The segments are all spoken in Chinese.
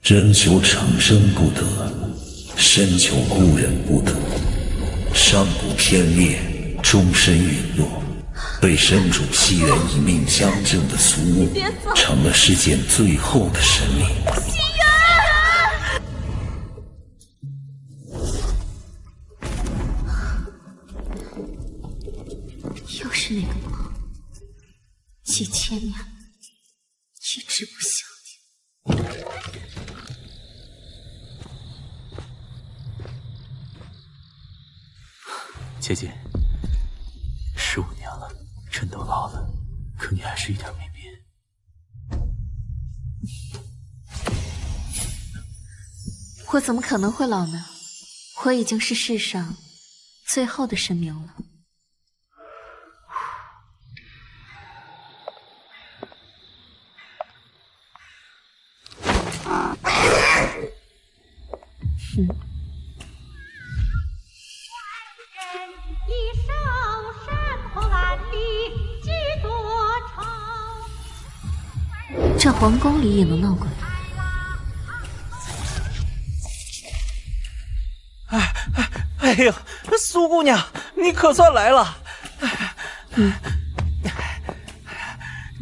人求长生不得，身求故人不得。上古天灭，终身陨落，被神主西人以命相赠的苏木，成了世间最后的神灵。西元，又是那个梦，几千年了，一直不消停。姐姐，15年了，朕都老了，可你还是一点没变。我怎么可能会老呢？我已经是世上最后的神明了。这皇宫里也能闹鬼？哎呦，苏姑娘，你可算来了！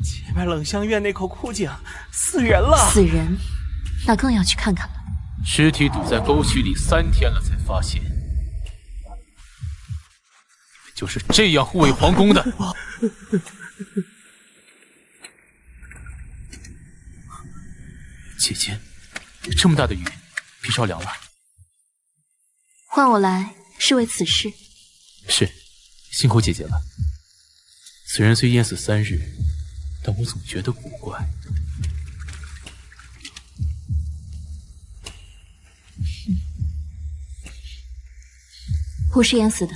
前面冷香院那口枯井死人了。死人，那更要去看看了。尸体堵在沟渠里3天了才发现，你们就是这样护卫皇宫的？姐姐，这么大的雨，别着凉了。换我来是为此事。是，辛苦姐姐了。此人虽淹死3日，但我总觉得古怪。不是淹死的，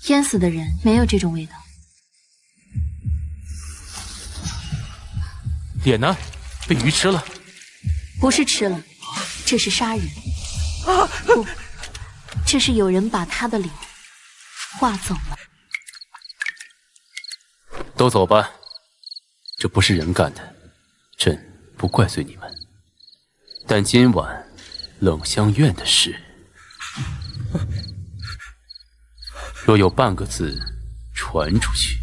淹死的人没有这种味道。脸呢？被鱼吃了？不是吃了，这是杀人。不，这是有人把他的脸画走了。都走吧，这不是人干的，朕不怪罪你们。但今晚冷香院的事，若有半个字传出去，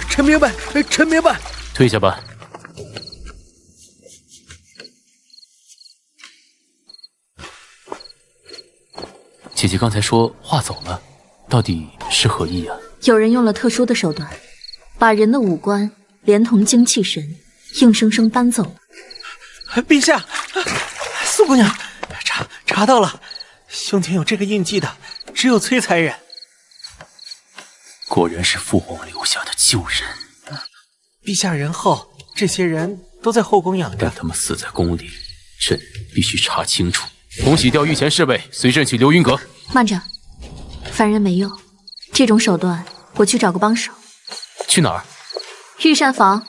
臣明白，臣明白。退下吧。姐姐刚才说画走了，到底是何意啊？有人用了特殊的手段，把人的五官连同精气神硬生生搬走了。陛下，苏姑娘，查到了，胸前有这个印记的只有催财人。果然是父皇留下的旧人。陛下仁厚，这些人都在后宫养着。但他们死在宫里，朕必须查清楚。洪喜调御前侍卫，随朕去流云阁。慢着，凡人没用，这种手段我去找个帮手。去哪儿？御膳房。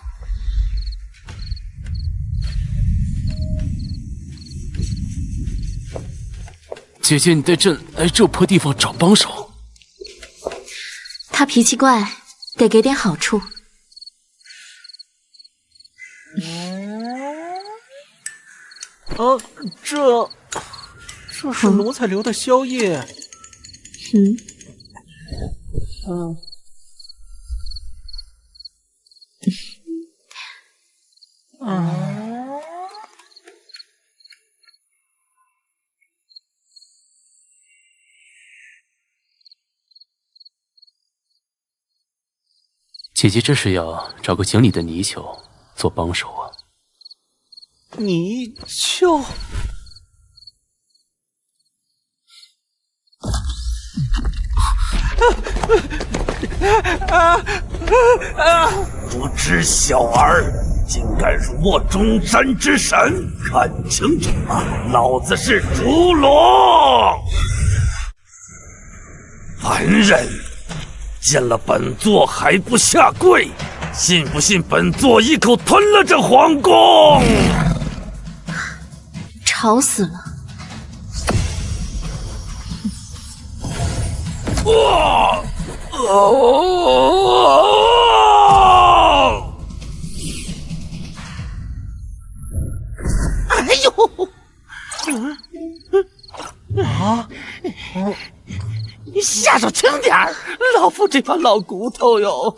姐姐，你带朕来这破地方找帮手？他脾气怪，得给点好处。这是奴才留的宵夜。姐姐这是要找个井里的泥鳅做帮手啊？泥鳅？不知小儿竟敢辱没中山之神，看清楚了，老子是烛龙！凡人见了本座还不下跪，信不信本座一口吞了这皇宫？吵死了！哎呦！你下手轻点儿，老夫这把老骨头哟！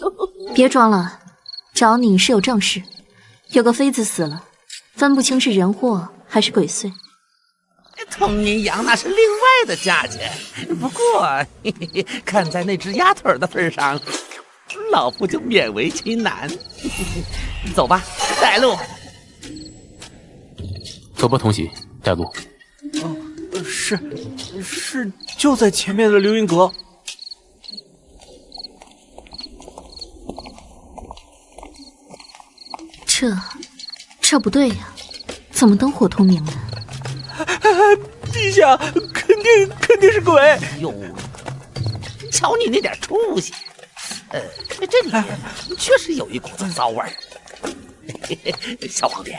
别装了，找你是有正事。有个妃子死了，分不清是人祸还是鬼祟。同阴阳那是另外的价钱，不过看在那只鸭腿的份上，老夫就勉为其难。走吧，带路。走吧，同喜，带路。是，就在前面的流云阁。这不对呀，怎么灯火通明的？陛下，肯定是鬼！哟，瞧你那点出息，这里面确实有一股子骚味儿。小皇帝，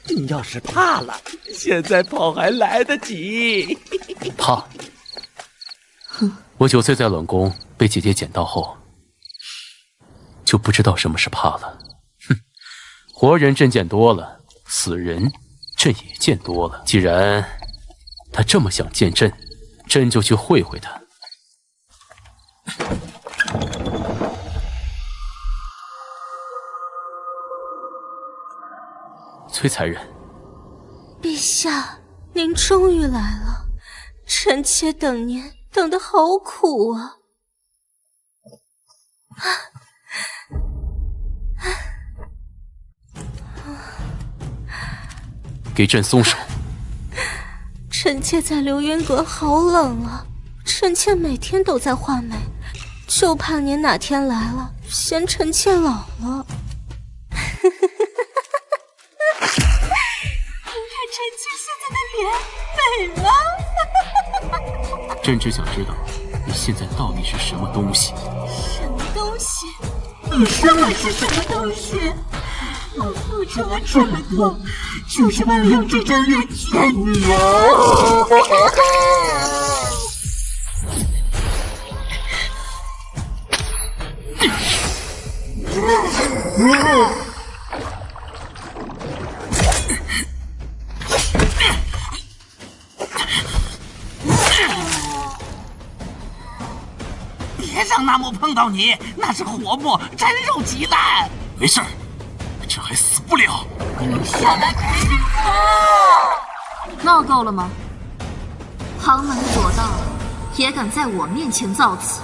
你要是怕了，现在跑还来得及。怕？我9岁在冷宫被姐姐捡到后，就不知道什么是怕了。哼，活人朕见多了，死人朕也见多了。既然他这么想见朕，朕就去会会他。崔才人，陛下，您终于来了，臣妾等您等得好苦啊！给朕松手！臣妾在流云阁好冷啊，臣妾每天都在画眉，就怕您哪天来了，嫌臣妾老了。臣妾现在的脸美了。朕只想知道，你现在到底是什么东西？什么东西？你说我是什么东西？我付出了这么多，就是为了用这张脸见你啊！别让那木碰到你，那是活木，沾肉即烂。没事儿，这还死不了。下来陪我！闹够了吗？旁门左道也敢在我面前造次？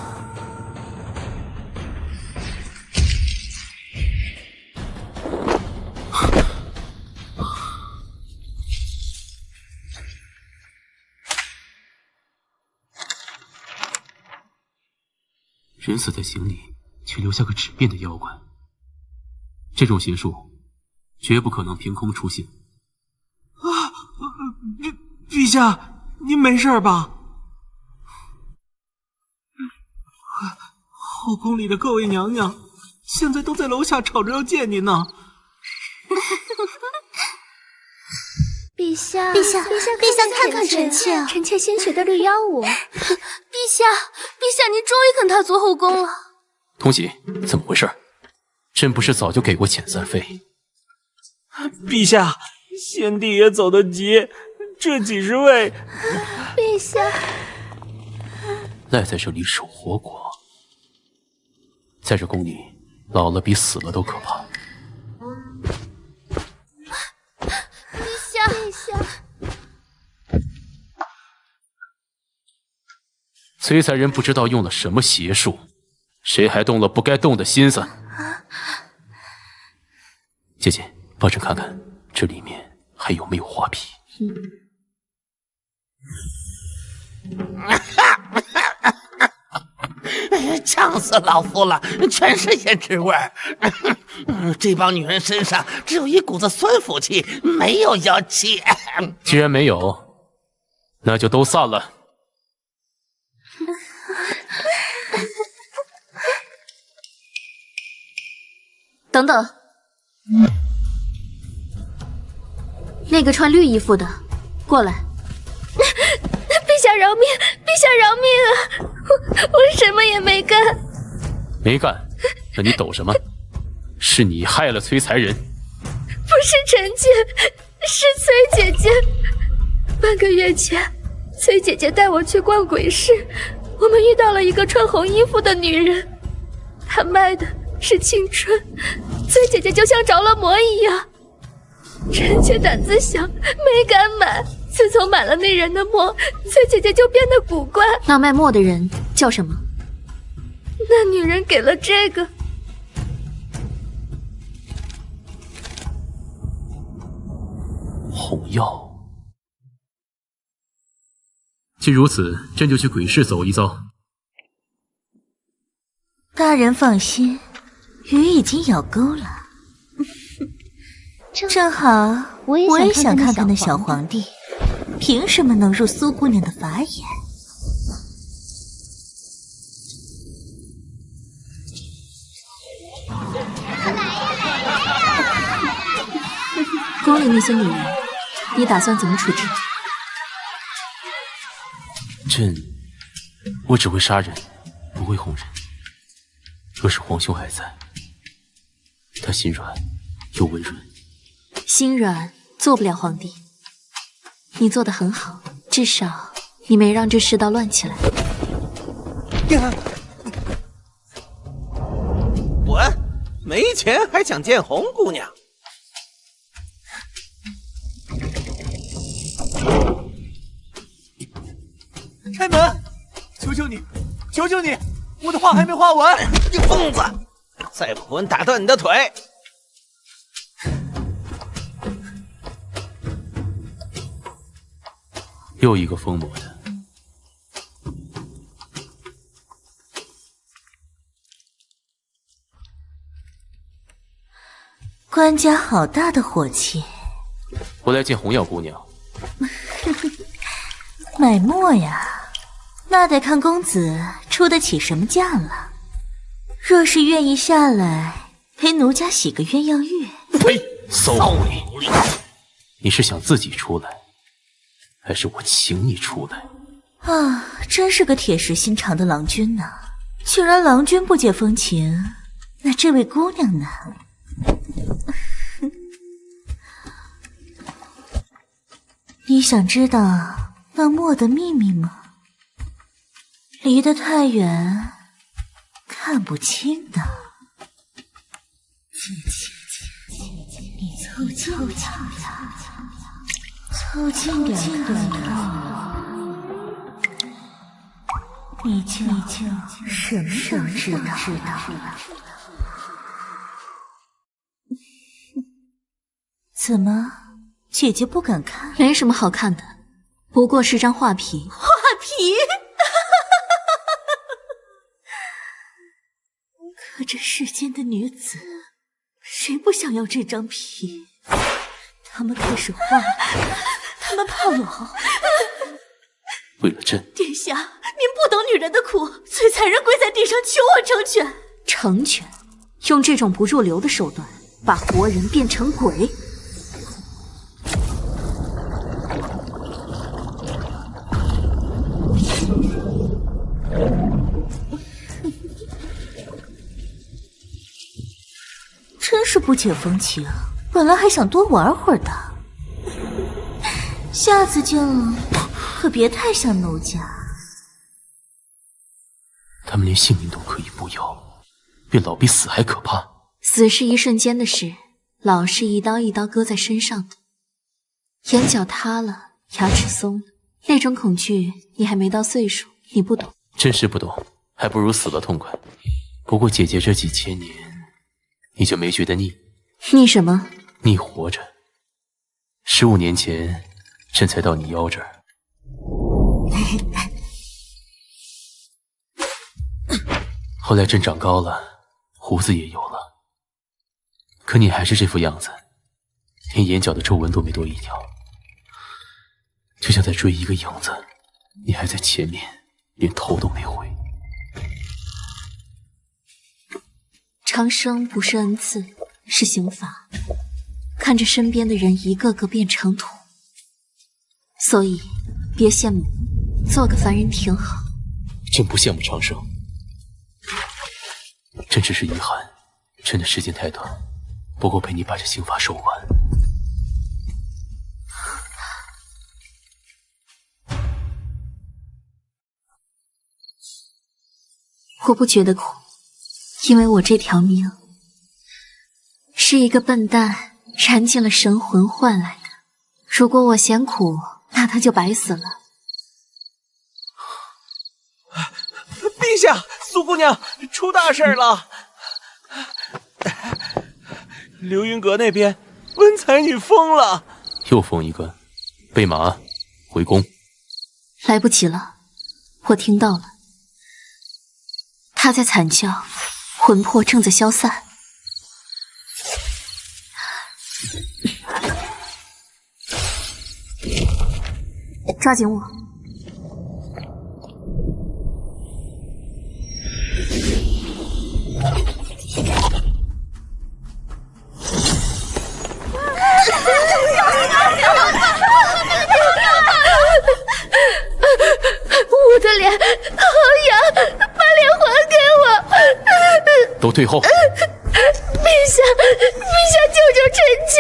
人死在井里，却留下个纸变的妖怪，这种邪术绝不可能凭空出现。陛下，您没事吧？后宫里的各位娘娘现在都在楼下吵着要见您呢。陛下，陛下，看看臣妾，臣妾新学的绿妖舞。陛下，您终于肯踏足后宫了。同喜，怎么回事？朕不是早就给过遣散费？陛下，先帝也走得急，这几十位……陛下，赖在这里守活果，在这宫里，老了比死了都可怕。陛下。崔才人不知道用了什么邪术，谁还动了不该动的心思？姐姐，帮朕看看这里面还有没有画皮。呛死老夫了，全是胭脂味儿。这帮女人身上只有一股子酸腐气，没有妖气。既然没有，那就都散了。等等，那个穿绿衣服的，过来。陛下饶命！陛下饶命啊！我什么也没干。没干？那你抖什么？是你害了崔才人。不是臣妾，是崔姐姐。半个月前，崔姐姐带我去逛鬼市，我们遇到了一个穿红衣服的女人，她卖的是青春，崔姐姐就像着了魔一样。臣妾胆子小，没敢买。自从买了那人的墨，崔姐姐就变得古怪。那卖墨的人叫什么？那女人给了这个。红药。既如此，朕就去鬼市走一遭。大人放心，鱼已经咬钩了。正好，我也想看看那小皇帝，凭什么能入苏姑娘的法眼？宫里那些女人，你打算怎么处置？我只会杀人，不会哄人。若是皇兄还在，他心软又温润。心软做不了皇帝，你做得很好，至少你没让这世道乱起来。滚！没钱还想见红姑娘？开门！求求你，求求你！我的话还没话完！你疯子！再不滚，打断你的腿！又一个疯魔的。官家好大的火气！我来见红药姑娘。买墨呀，那得看公子出得起什么价了。若是愿意下来陪奴家洗个鸳鸯浴，呸！骚女，你是想自己出来，还是我请你出来？啊，真是个铁石心肠的郎君呢！既然郎君不解风情，那这位姑娘呢？你想知道那墨的秘密吗？离得太远，看不清的。你凑近点，凑近点看，你就什么都知道。怎么，姐姐不敢看？没什么好看的，不过是张画皮。画皮？可这世间的女子，谁不想要这张皮？她们开始画，她们怕老。为了朕，殿下，您不懂女人的苦，崔才人跪在地上求我成全。成全？用这种不入流的手段，把活人变成鬼？真是不解风情，本来还想多玩会儿的，下次就可别太像奴家。他们连性命都可以不要，比老比死还可怕。死是一瞬间的事，老是一刀一刀割在身上的。眼角塌了，牙齿松了，那种恐惧你还没到岁数，你不懂。真是不懂，还不如死了痛快。不过姐姐这几千年，你就没觉得腻？腻什么？腻活着。15年前，朕才到你腰这儿。后来朕长高了，胡子也有了，可你还是这副样子，连眼角的皱纹都没多一条，就像在追一个影子，你还在前面，连头都没回。长生不是恩赐，是刑罚。看着身边的人一个个变成土，所以别羡慕，做个凡人挺好。朕不羡慕长生，朕只是遗憾，朕的时间太短，不够陪你把这刑罚受完。我不觉得苦，因为我这条命是一个笨蛋燃尽了神魂换来的。如果我嫌苦，那他就白死了。陛下，苏姑娘出大事了！流云阁那边，温才女疯了，又疯一个，备马回宫。来不及了，我听到了，他在惨叫，魂魄正在消散。抓紧我！我的脸好痒，把脸还给我！都退后！陛下，陛下救救臣妾！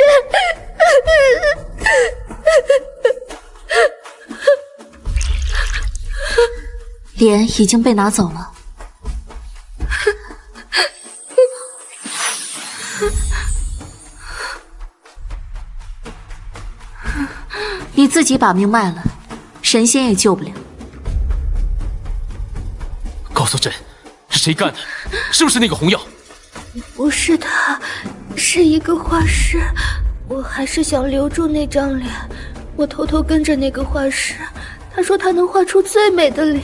脸已经被拿走了。你自己把命卖了，神仙也救不了。告诉朕，是谁干的？是不是那个红药？不是他，是一个画师。我还是想留住那张脸，我偷偷跟着那个画师。他说他能画出最美的脸，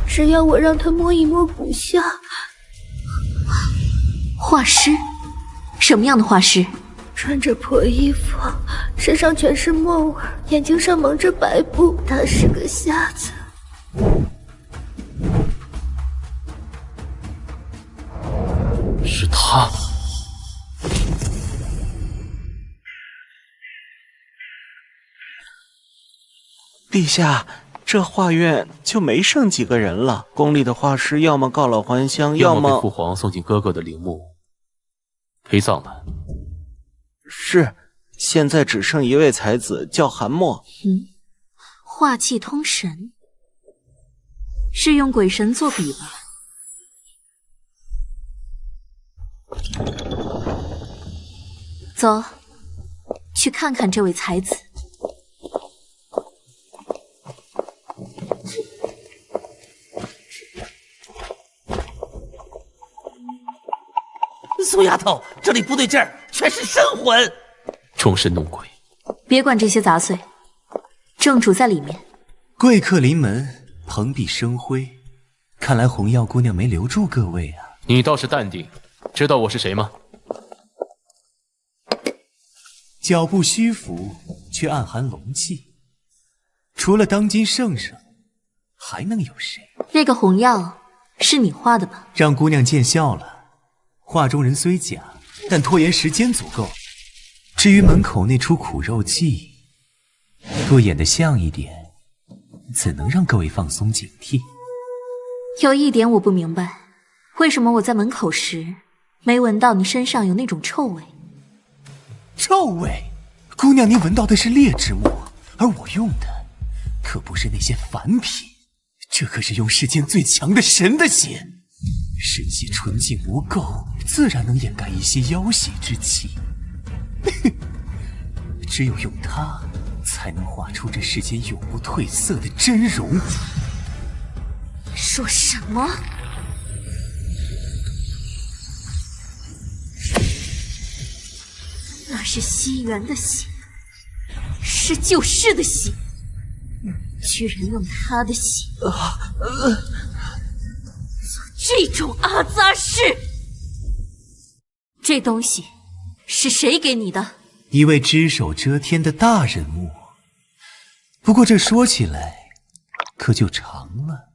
只要我让他摸一摸骨相。画师？什么样的画师？穿着破衣服，身上全是墨味，眼睛上蒙着白布。他是个瞎子。是他。陛下，这画院就没剩几个人了。宫里的画师要么告老还乡，要么被父皇送进哥哥的陵墓陪葬了。是，现在只剩一位才子，叫韩墨。画技通神，是用鬼神作比吧？走，去看看这位才子。苏丫头，这里不对劲儿，全是神魂，装神弄鬼。别管这些杂碎，正主在里面。贵客临门，蓬荜生辉，看来红药姑娘没留住各位啊。你倒是淡定，知道我是谁吗？脚步虚浮，却暗含龙气。除了当今圣上，还能有谁？那个红药是你画的吧？让姑娘见笑了。画中人虽假，但拖延时间足够。至于门口那出苦肉计，若演得像一点，怎能让各位放松警惕？有一点我不明白，为什么我在门口时没闻到你身上有那种臭味？臭味？姑娘，你闻到的是劣质墨，而我用的可不是那些凡品，这可是用世间最强的神的血。神血纯净无垢，自然能掩盖一些妖邪之气。只有用它，才能画出这世间永不褪色的真容。说什么？那是西元的血，是救世的血，居然用他的血做这种阿杂事！这东西是谁给你的？一位只手遮天的大人物。不过这说起来可就长了。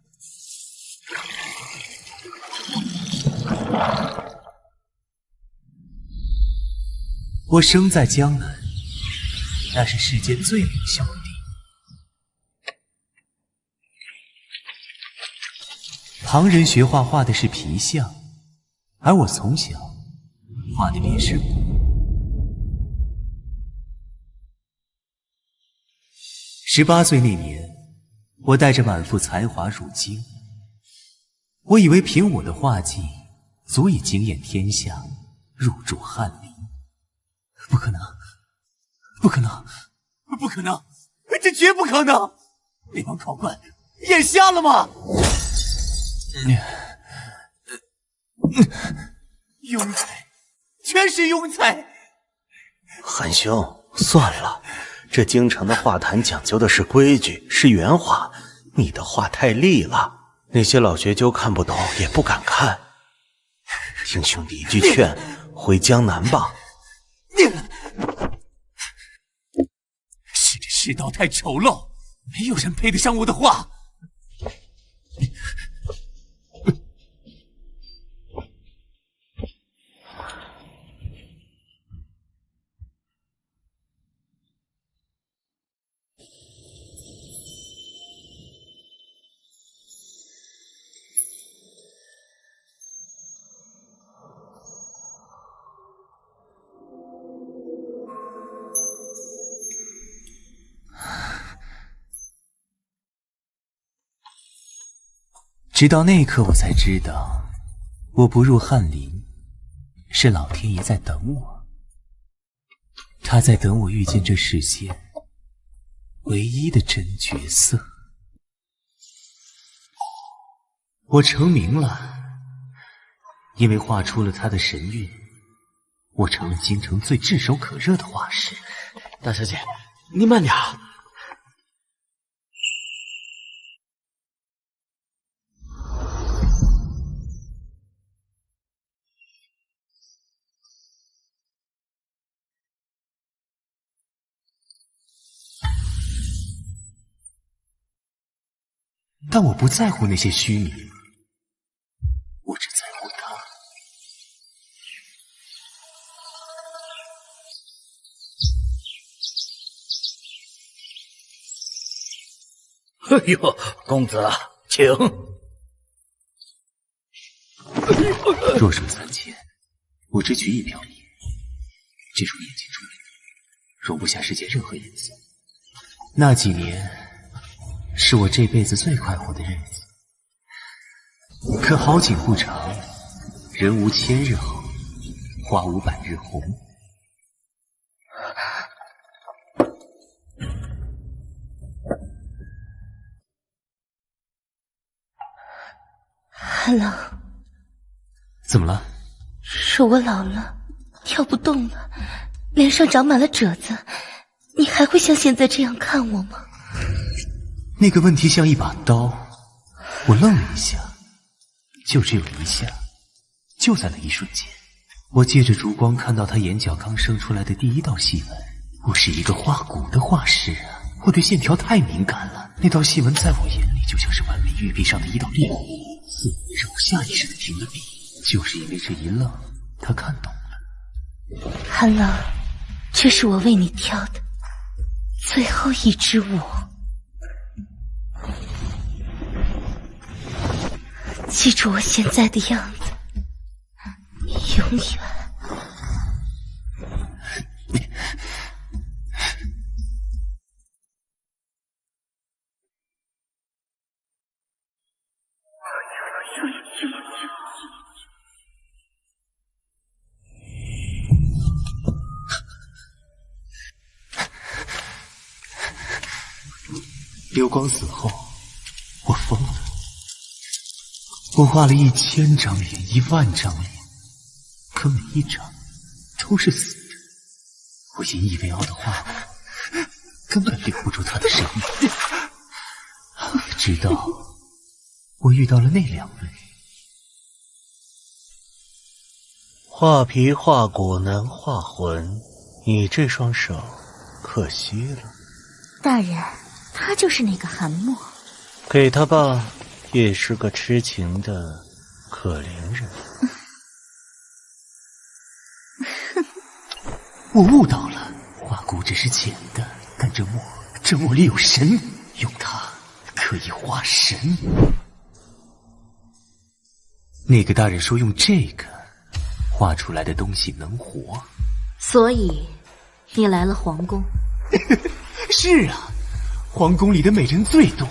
我生在江南，那是世间最美小的地。旁人学画画的是皮相，而我从小画的便是骨。18岁那年，我带着满腹才华入京，我以为凭我的画技足以惊艳天下，入主翰林。不可能，不可能，不可能，这绝不可能！那帮考官眼瞎了吗？庸才，全是庸才！韩兄，算了，这京城的画坛讲究的是规矩，是圆滑，你的画太利了，那些老学究看不懂也不敢看。听兄弟一句劝，回江南吧。是这世道太丑陋，没有人配得上我的画。直到那一刻，我才知道，我不入翰林，是老天爷在等我。他在等我遇见这世间唯一的真角色。我成名了，因为画出了他的神韵，我成了京城最炙手可热的画师。大小姐，你慢点啊。但我不在乎那些虚名，我只在乎他。哎呦，公子，请。若数3000，我只取一瓢饮。这双眼睛中容不下世间任何颜色。那几年是我这辈子最快活的日子。可好景不长，人无千日好，花无百日红。韩冷，怎么了？说我老了，跳不动了，脸上长满了褶子，你还会像现在这样看我吗？那个问题像一把刀，我愣了一下，就只有一下，就在那一瞬间，我借着烛光看到他眼角刚生出来的第一道细纹。我是一个画骨的画师啊，我对线条太敏感了，那道细纹在我眼里就像是完美玉璧上的一道裂纹，似乎让我下意识地停了笔。就是因为这一愣，他看懂了。韩冷，这是我为你挑的最后一支舞。记住我现在的样子，永远。流光死后，我疯了。我画了1000张脸，10000张脸，可每一张都是死的。我引以为傲的画骨根本留不住他的生命。直到我遇到了那2位。画皮画骨难画魂，你这双手可惜了。大人，他就是那个韩墨。给他吧，也是个痴情的可怜人。我悟到了，画骨只是浅的，但这墨里有神，用它可以画神。那个大人说用这个画出来的东西能活，所以你来了皇宫。是啊，皇宫里的美人最多，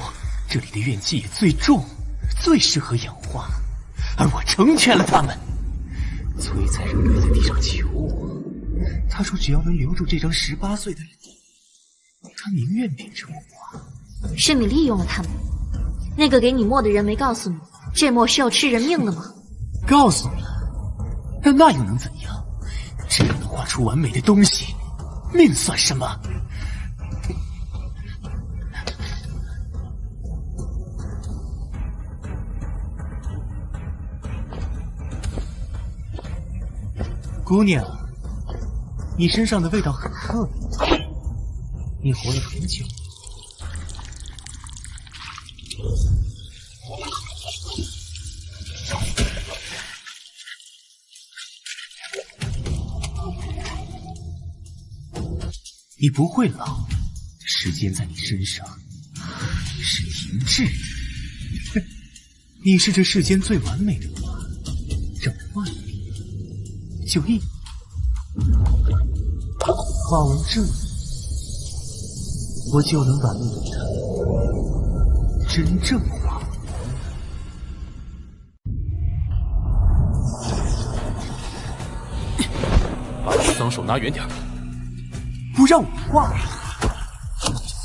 这里的怨气也最重，最适合养画。而我成全了他们。崔才人跪在地上求我，他说只要能留住这张18岁的脸，他宁愿明着我花。是你利用了他们。那个给你墨的人没告诉你，这墨是要吃人命的吗？告诉了，那又能怎样？只要能画出完美的东西，命算什么？姑娘，你身上的味道很特别，你活了很久。你不会老，时间在你身上是停滞。你是这世间最完美的花，让我画一笔，就一笔。画完这，我就能把那个人真正画完。把你脏手拿远点！不让我画，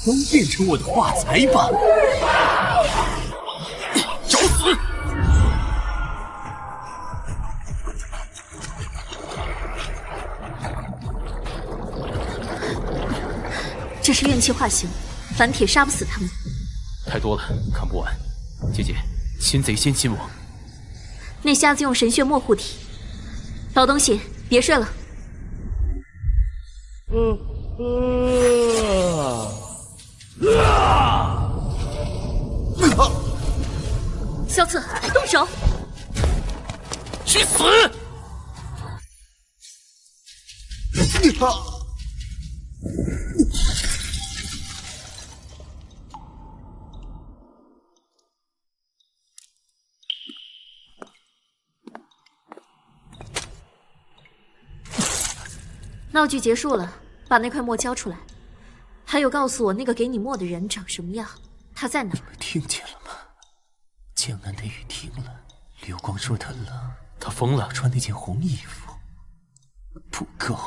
都变成我的画材吧！找死！这是运气化形，反铁杀不死他们。太多了，看不完。姐姐，擒贼先擒王。那瞎子用神血墨护体，老东西，别睡了。萧策，动手！去死！闹剧结束了，把那块墨交出来。还有，告诉我那个给你墨的人长什么样，他在哪？你们听见了吗？江南的雨停了，流光说他冷，他疯了。穿那件红衣服不够，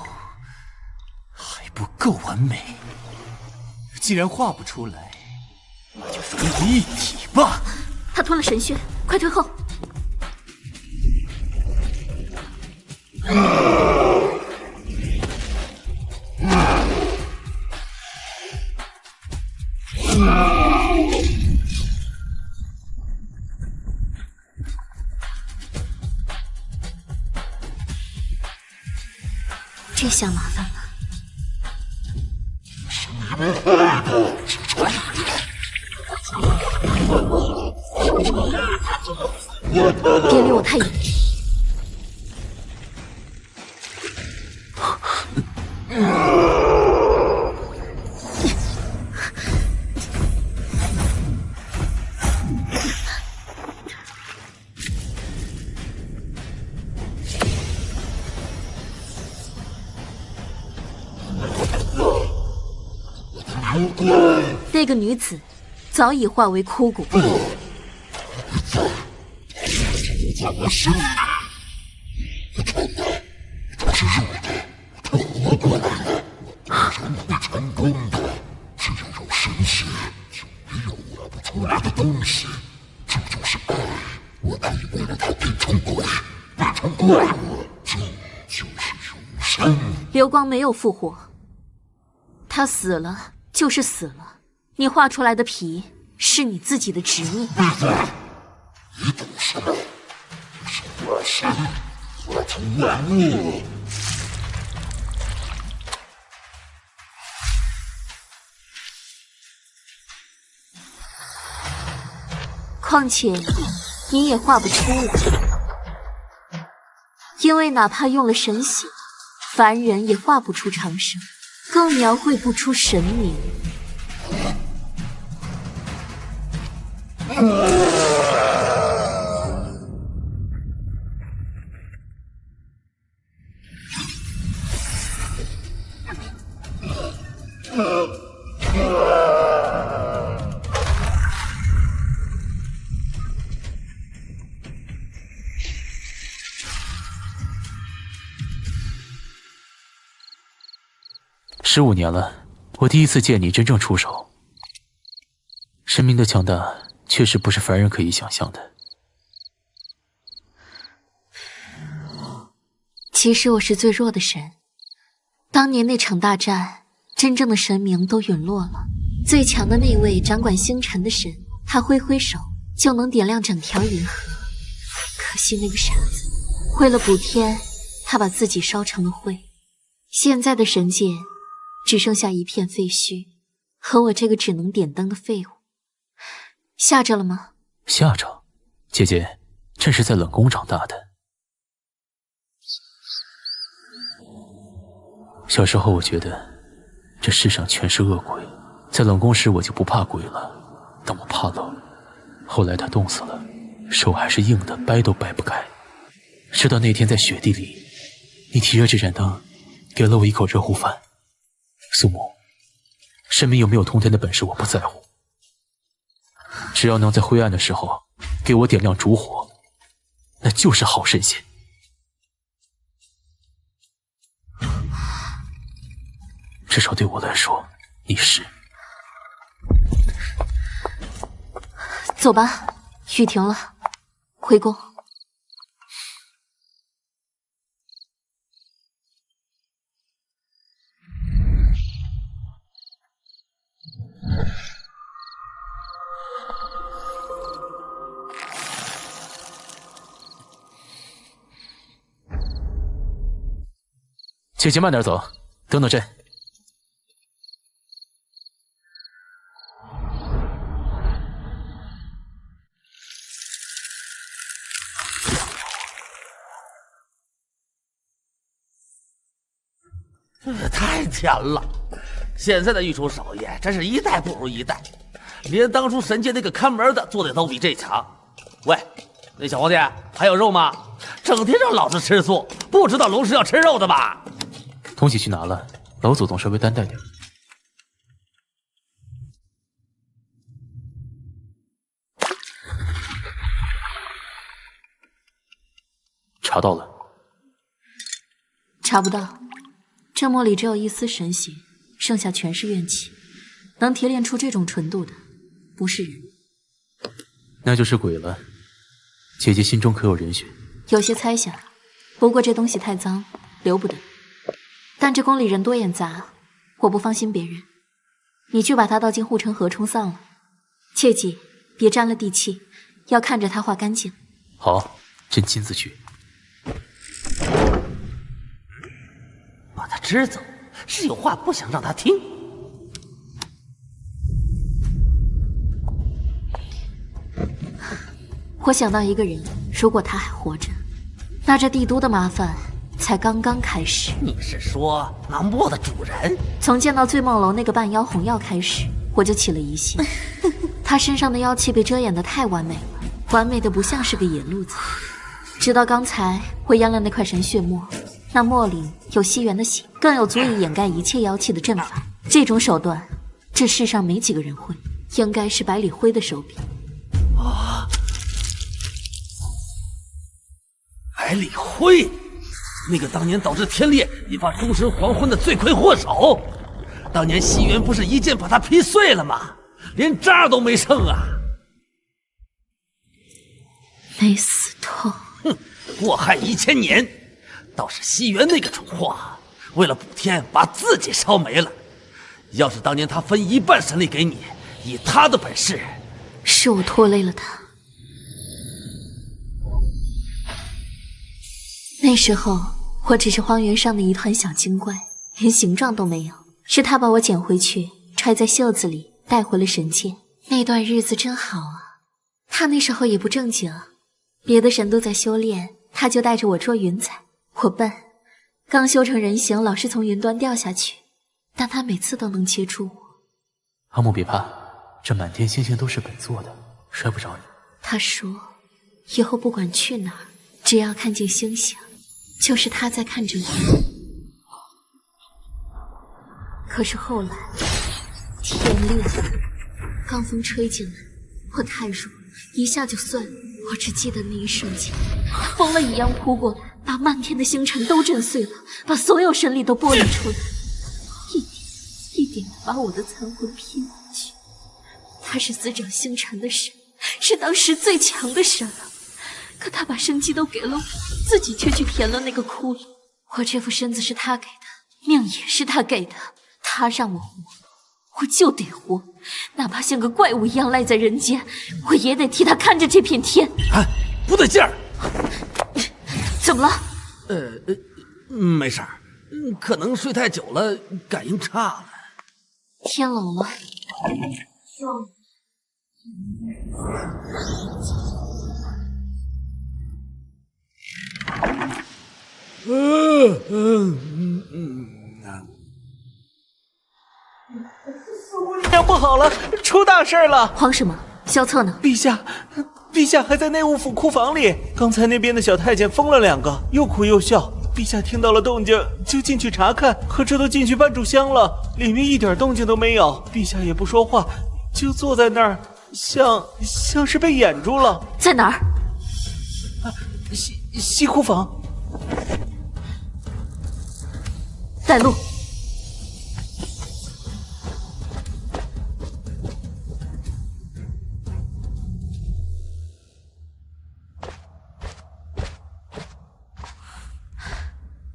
还不够完美。既然画不出来，那就融为一体吧。他吞了神血，快退后！这下麻烦了。别离我太远。那个女子早已化为枯骨。流光没有复活，他死了就是死了。你画出来的皮是你自己的执念。你懂什么？是我神，我从万物。况且你也画不出来，因为哪怕用了神血，凡人也画不出长生，更描绘不出神明。15年了，我第一次见你真正出手。神明的强大确实不是凡人可以想象的。其实我是最弱的神。当年那场大战，真正的神明都陨落了，最强的那位掌管星辰的神，他挥挥手就能点亮整条银河。可惜那个傻子，为了补天，他把自己烧成了灰。现在的神界只剩下一片废墟，和我这个只能点灯的废物。吓着了吗？吓着，姐姐，朕是在冷宫长大的。小时候我觉得这世上全是恶鬼，在冷宫时我就不怕鬼了，但我怕冷。后来他冻死了，手还是硬的，掰都掰不开。直到那天在雪地里，你提着这盏灯，给了我一口热乎饭。苏母，神明有没有通天的本事我不在乎，只要能在灰暗的时候给我点亮烛火，那就是好神仙。至少对我来说，你是。走吧，雨停了，回宫。姐姐慢点走，等等朕。太甜了！现在的御厨手艺真是一代不如一代，连当初神界那个看门的做的都比这强。喂，那小皇帝还有肉吗？整天让老子吃素，不知道龙是要吃肉的吧？东西去拿了，老祖宗稍微担待点。查到了？查不到。这墨里只有一丝神血，剩下全是怨气。能提炼出这种纯度的，不是人，那就是鬼了。姐姐心中可有人选？有些猜想，不过这东西太脏，留不得。但这宫里人多眼杂，我不放心别人。你去把它倒进护城河冲丧了，切记别沾了地气，要看着它化干净。好，朕亲自去。把他支走，是有话不想让他听。我想到一个人，如果他还活着，那这帝都的麻烦才刚刚开始。你是说那墨的主人？从见到醉梦楼那个半妖红药开始，我就起了疑心。他身上的妖气被遮掩得太完美了，完美的不像是个野路子。直到刚才我淹了那块神血墨，那墨里有西元的血，更有足以掩盖一切妖气的阵法。这种手段，这世上没几个人会，应该是百里辉的手笔。百里辉，那个当年导致天裂、引发诸神黄昏的罪魁祸首。当年西元不是一剑把他劈碎了吗？连渣都没剩啊！没死透。哼，祸害1000年。倒是西元那个蠢货，为了补天，把自己烧没了。要是当年他分一半神力给你，以他的本事，是我拖累了他。那时候我只是荒原上的一团小精怪，连形状都没有。是他把我捡回去，揣在袖子里，带回了神界。那段日子真好啊。他那时候也不正经，别的神都在修炼，他就带着我捉云彩。我笨，刚修成人形，老是从云端掉下去，但他每次都能接住我。阿木别怕，这满天星星都是本座的，摔不着你。他说，以后不管去哪儿，只要看见星星，就是他在看着我。可是后来天亮，罡风吹进来，我太弱，一下就碎了。我只记得那一瞬间，他疯了一样扑过来，把漫天的星辰都震碎了，把所有神力都剥离出来，一点把我的残魂骗过去。他是司掌星辰的神，是当时最强的神了。可他把生机都给了我，自己却去填了那个窟窿。我这副身子是他给的，命也是他给的。他让我活，我就得活，哪怕像个怪物一样赖在人间，我也得替他看着这片天。哎，不对劲儿！怎么了？没事儿，可能睡太久了，感应差了。天冷了。娘不好了，出大事了！慌什么？萧策呢？陛下还在内务府库房里。刚才那边的小太监疯了2个，又哭又笑。陛下听到了动静，就进去查看，可这都进去半炷香了，里面一点动静都没有。陛下也不说话，就坐在那儿，像是被掩住了。在哪儿？西库房。带路。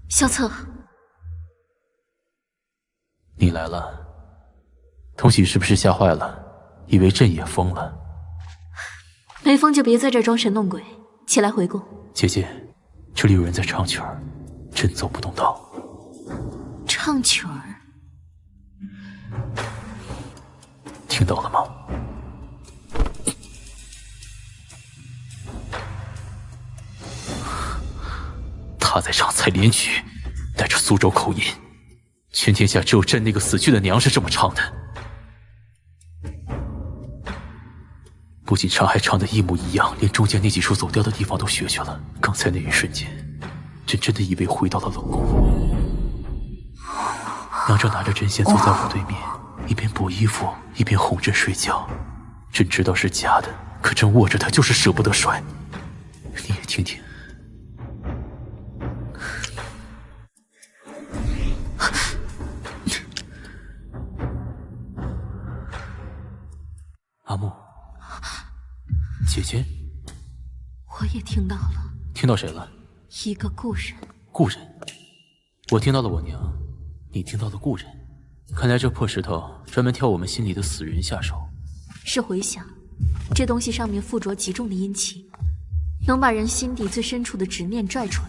萧策，你来了。童喜是不是吓坏了，以为朕也疯了？没疯就别在这装神弄鬼，起来回宫。姐姐，这里有人在唱曲儿，朕走不动道。唱曲儿？听到了吗？他在唱采莲曲，带着苏州口音，全天下只有朕那个死去的娘是这么唱的。不仅唱，还唱得一模一样，连中间那几处走调的地方都学去了。刚才那一瞬间，朕真的以为回到了冷宫。娘正拿着针线坐在我对面，一边剥衣服，一边哄朕睡觉。朕知道是假的，可朕握着它就是舍不得甩。你也听听。阿木，姐姐，我也听到了。听到谁了？一个故人。故人？我听到了我娘，你听到了故人。看来这破石头专门挑我们心里的死人下手。是回响，这东西上面附着极重的阴气，能把人心底最深处的执念拽出来。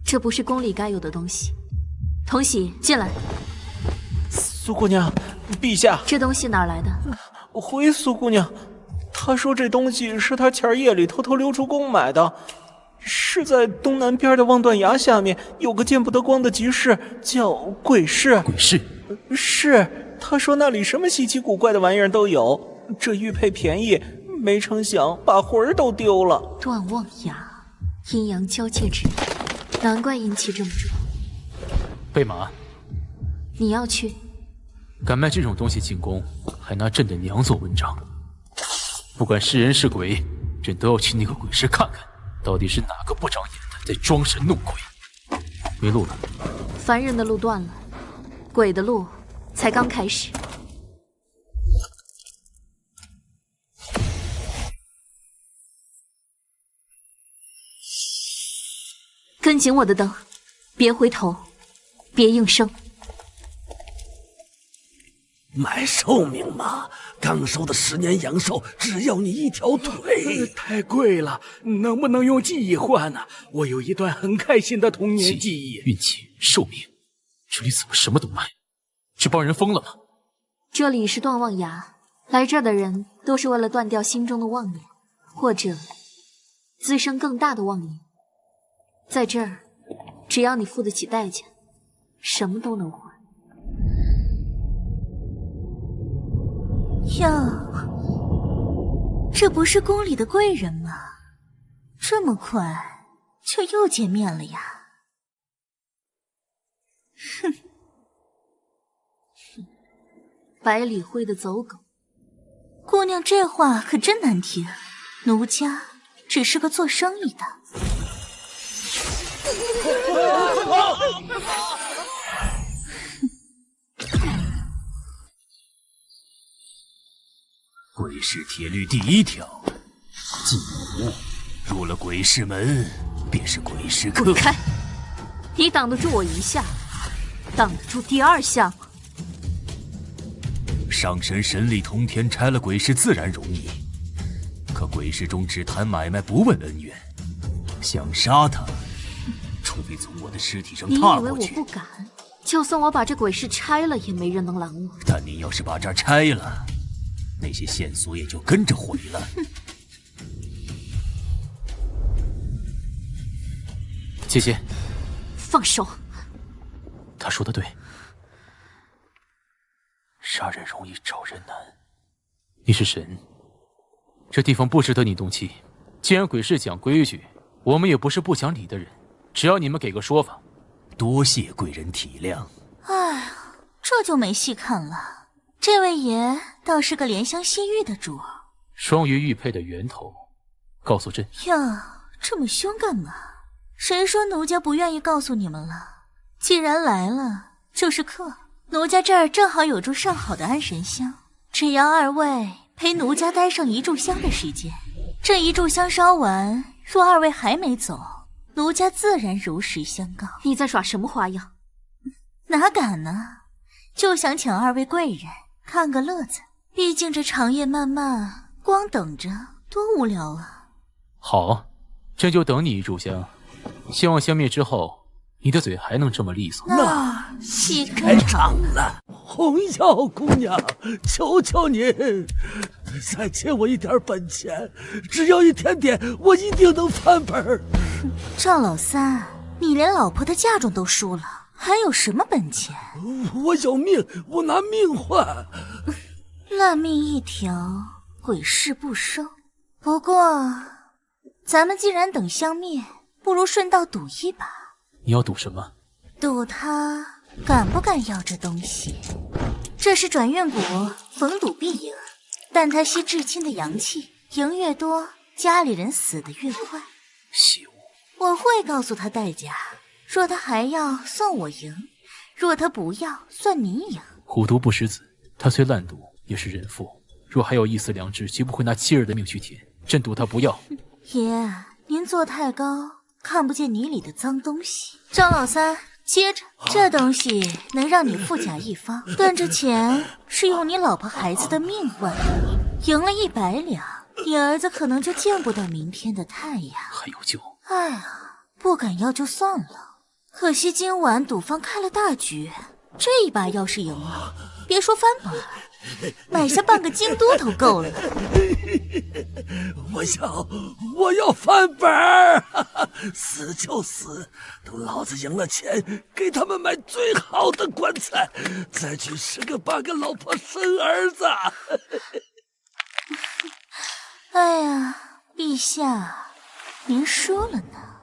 这不是宫里该有的东西。童喜，进来。苏姑娘，陛下，这东西哪儿来的？回苏姑娘，她说这东西是她前夜里偷偷溜出宫买的，是在东南边的望断崖下面有个见不得光的集市，叫鬼市。鬼市？是，她说那里什么稀奇古怪的玩意儿都有，这玉佩便宜，没成想把魂儿都丢了。断望崖，阴阳交界之地，难怪阴气这么重。备马。你要去？敢卖这种东西进宫，还拿朕的娘做文章，不管是人是鬼，朕都要去那个鬼市看看，到底是哪个不长眼的在装神弄鬼。没路了。凡人的路断了，鬼的路才刚开始。跟紧我的灯，别回头，别应声。买寿命嘛，刚收的10年阳寿，只要你一条腿。太贵了，能不能用记忆换呢？我有一段很开心的童年记忆。运气、寿命，这里怎么什么都卖？这帮人疯了吗？这里是断望崖，来这儿的人都是为了断掉心中的妄念，或者滋生更大的妄念。在这儿，只要你付得起代价，什么都能换。哟，这不是宫里的贵人吗？这么快就又见面了呀？哼，百里灰的走狗。姑娘这话可真难听，奴家只是个做生意的。鬼市铁律第1条，禁武。入了鬼市门，便是鬼市客。滚开！你挡得住我1下，挡得住第2下吗？上神神力通天，拆了鬼市自然容易。可鬼市中只谈买卖，不问恩怨。想杀他，除非从我的尸体上踏过去。你以为我不敢？就算我把这鬼市拆了，也没人能拦我。但你要是把这儿拆了，那些线索也就跟着毁了。姐姐，放手！他说的对，杀人容易找人难。你是神，这地方不值得你动气。既然鬼市讲规矩，我们也不是不讲理的人，只要你们给个说法。多谢贵人体谅。哎呀，这就没戏看了。这位爷倒是个怜香惜玉的主儿。双鱼玉佩的源头，告诉朕。呀，这么凶干嘛？谁说奴家不愿意告诉你们了？既然来了，就是客。奴家这儿正好有炷上好的安神香，只要2位陪奴家待上1炷香的时间。这1炷香烧完，若2位还没走，奴家自然如实相告。你在耍什么花样？哪敢呢？就想请2位贵人看个乐子。毕竟这长夜漫漫，光等着多无聊啊。好，朕就等你1炷香。希望香灭之后，你的嘴还能这么利索。那戏开场了，红瑶姑娘，求求您，再借我一点本钱，只要1点点，我一定能翻本。赵老三，你连老婆的嫁妆都输了，还有什么本钱？我有命，我拿命换。烂命一条，鬼市不收。不过，咱们既然等香灭，不如顺道赌一把。你要赌什么？赌他敢不敢要这东西。这是转运蛊，逢赌必赢，但他吸至亲的阳气，赢越多，家里人死得越快。邪物！我会告诉他代价，若他还要，算我赢；若他不要，算你赢。虎毒不食子，他虽烂赌，也是人妇，若还有一丝良知，绝不会拿妻儿的命去填。朕赌他不要。爷，您坐太高，看不见泥里的脏东西。张老三，接着，这东西能让你富甲一方，但这钱是用你老婆孩子的命换的。赢了100两，你儿子可能就见不到明天的太阳。还有救！哎呀，不敢要就算了，可惜今晚赌方开了大局，这一把要是赢了，别说翻本，买下半个京都都够了。我要翻本儿，死就死，等老子赢了钱，给他们买最好的棺材，再去10个8个老婆生儿子。哎呀，陛下，您输了呢。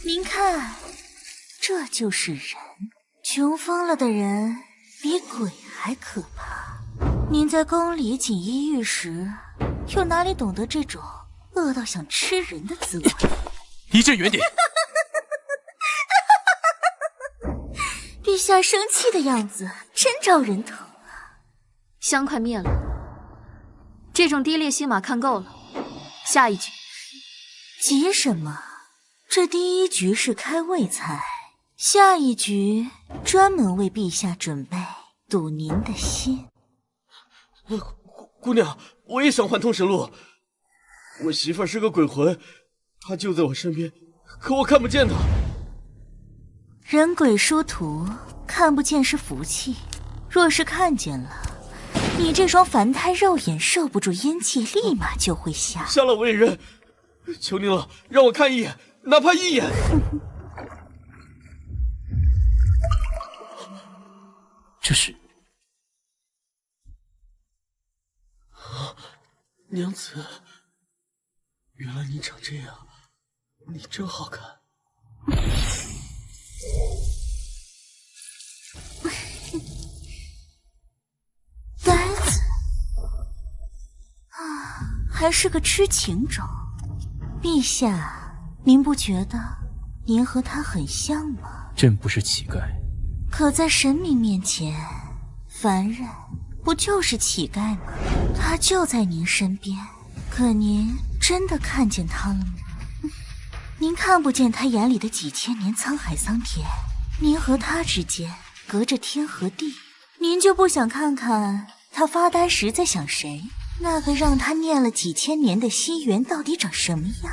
您看，这就是人，穷疯了的人比鬼还可怕。您在宫里锦衣玉食，又哪里懂得这种饿到想吃人的滋味？离朕远点！陛下生气的样子真招人疼啊！香快灭了，这种低劣戏码看够了，下一局。急什么？这第1局是开胃菜，下一局专门为陛下准备赌您的心。姑娘，我也想幻通神路。我媳妇儿是个鬼魂，她就在我身边，可我看不见她。人鬼殊途，看不见是福气，若是看见了，你这双凡胎肉眼受不住阴气，立马就会下。杀了我也认，求您了，让我看一眼，哪怕1眼。这是娘子，原来你长这样，你真好看。呆子啊，还是个痴情种。陛下，您不觉得您和他很像吗？朕不是乞丐，可在神明面前，凡人不就是乞丐吗？他就在您身边，可您真的看见他了吗？您看不见他眼里的几千年沧海桑田，您和他之间隔着天和地，您就不想看看他发呆时在想谁？那个让他念了几千年的心源到底长什么样？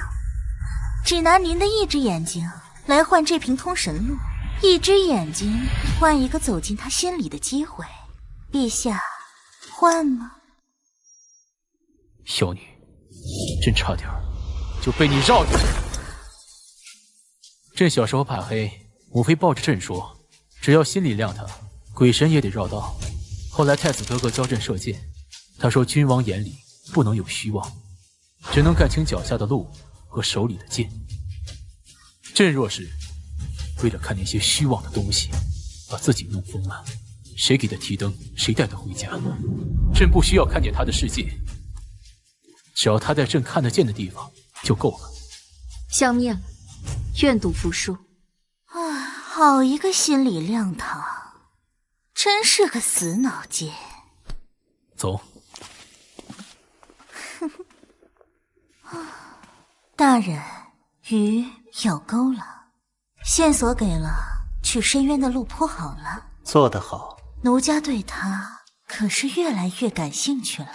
只拿您的一只眼睛来换这瓶通神露，一只眼睛换一个走进他心里的机会，陛下，换吗？小女，真差点就被你绕进去了。朕小时候怕黑，母妃抱着朕说，只要心里亮堂，鬼神也得绕道。后来太子哥哥教朕射箭，他说君王眼里不能有虚妄，只能看清脚下的路和手里的剑。朕若是为了看那些虚妄的东西，把自己弄疯了，谁给他提灯，谁带他回家？朕不需要看见他的世界，只要他在朕看得见的地方就够了。消灭了，愿赌服输。啊，好一个心理亮堂，真是个死脑筋。走。大人，鱼咬钩了，线索给了，去深渊的路铺好了。做得好。奴家对他可是越来越感兴趣了。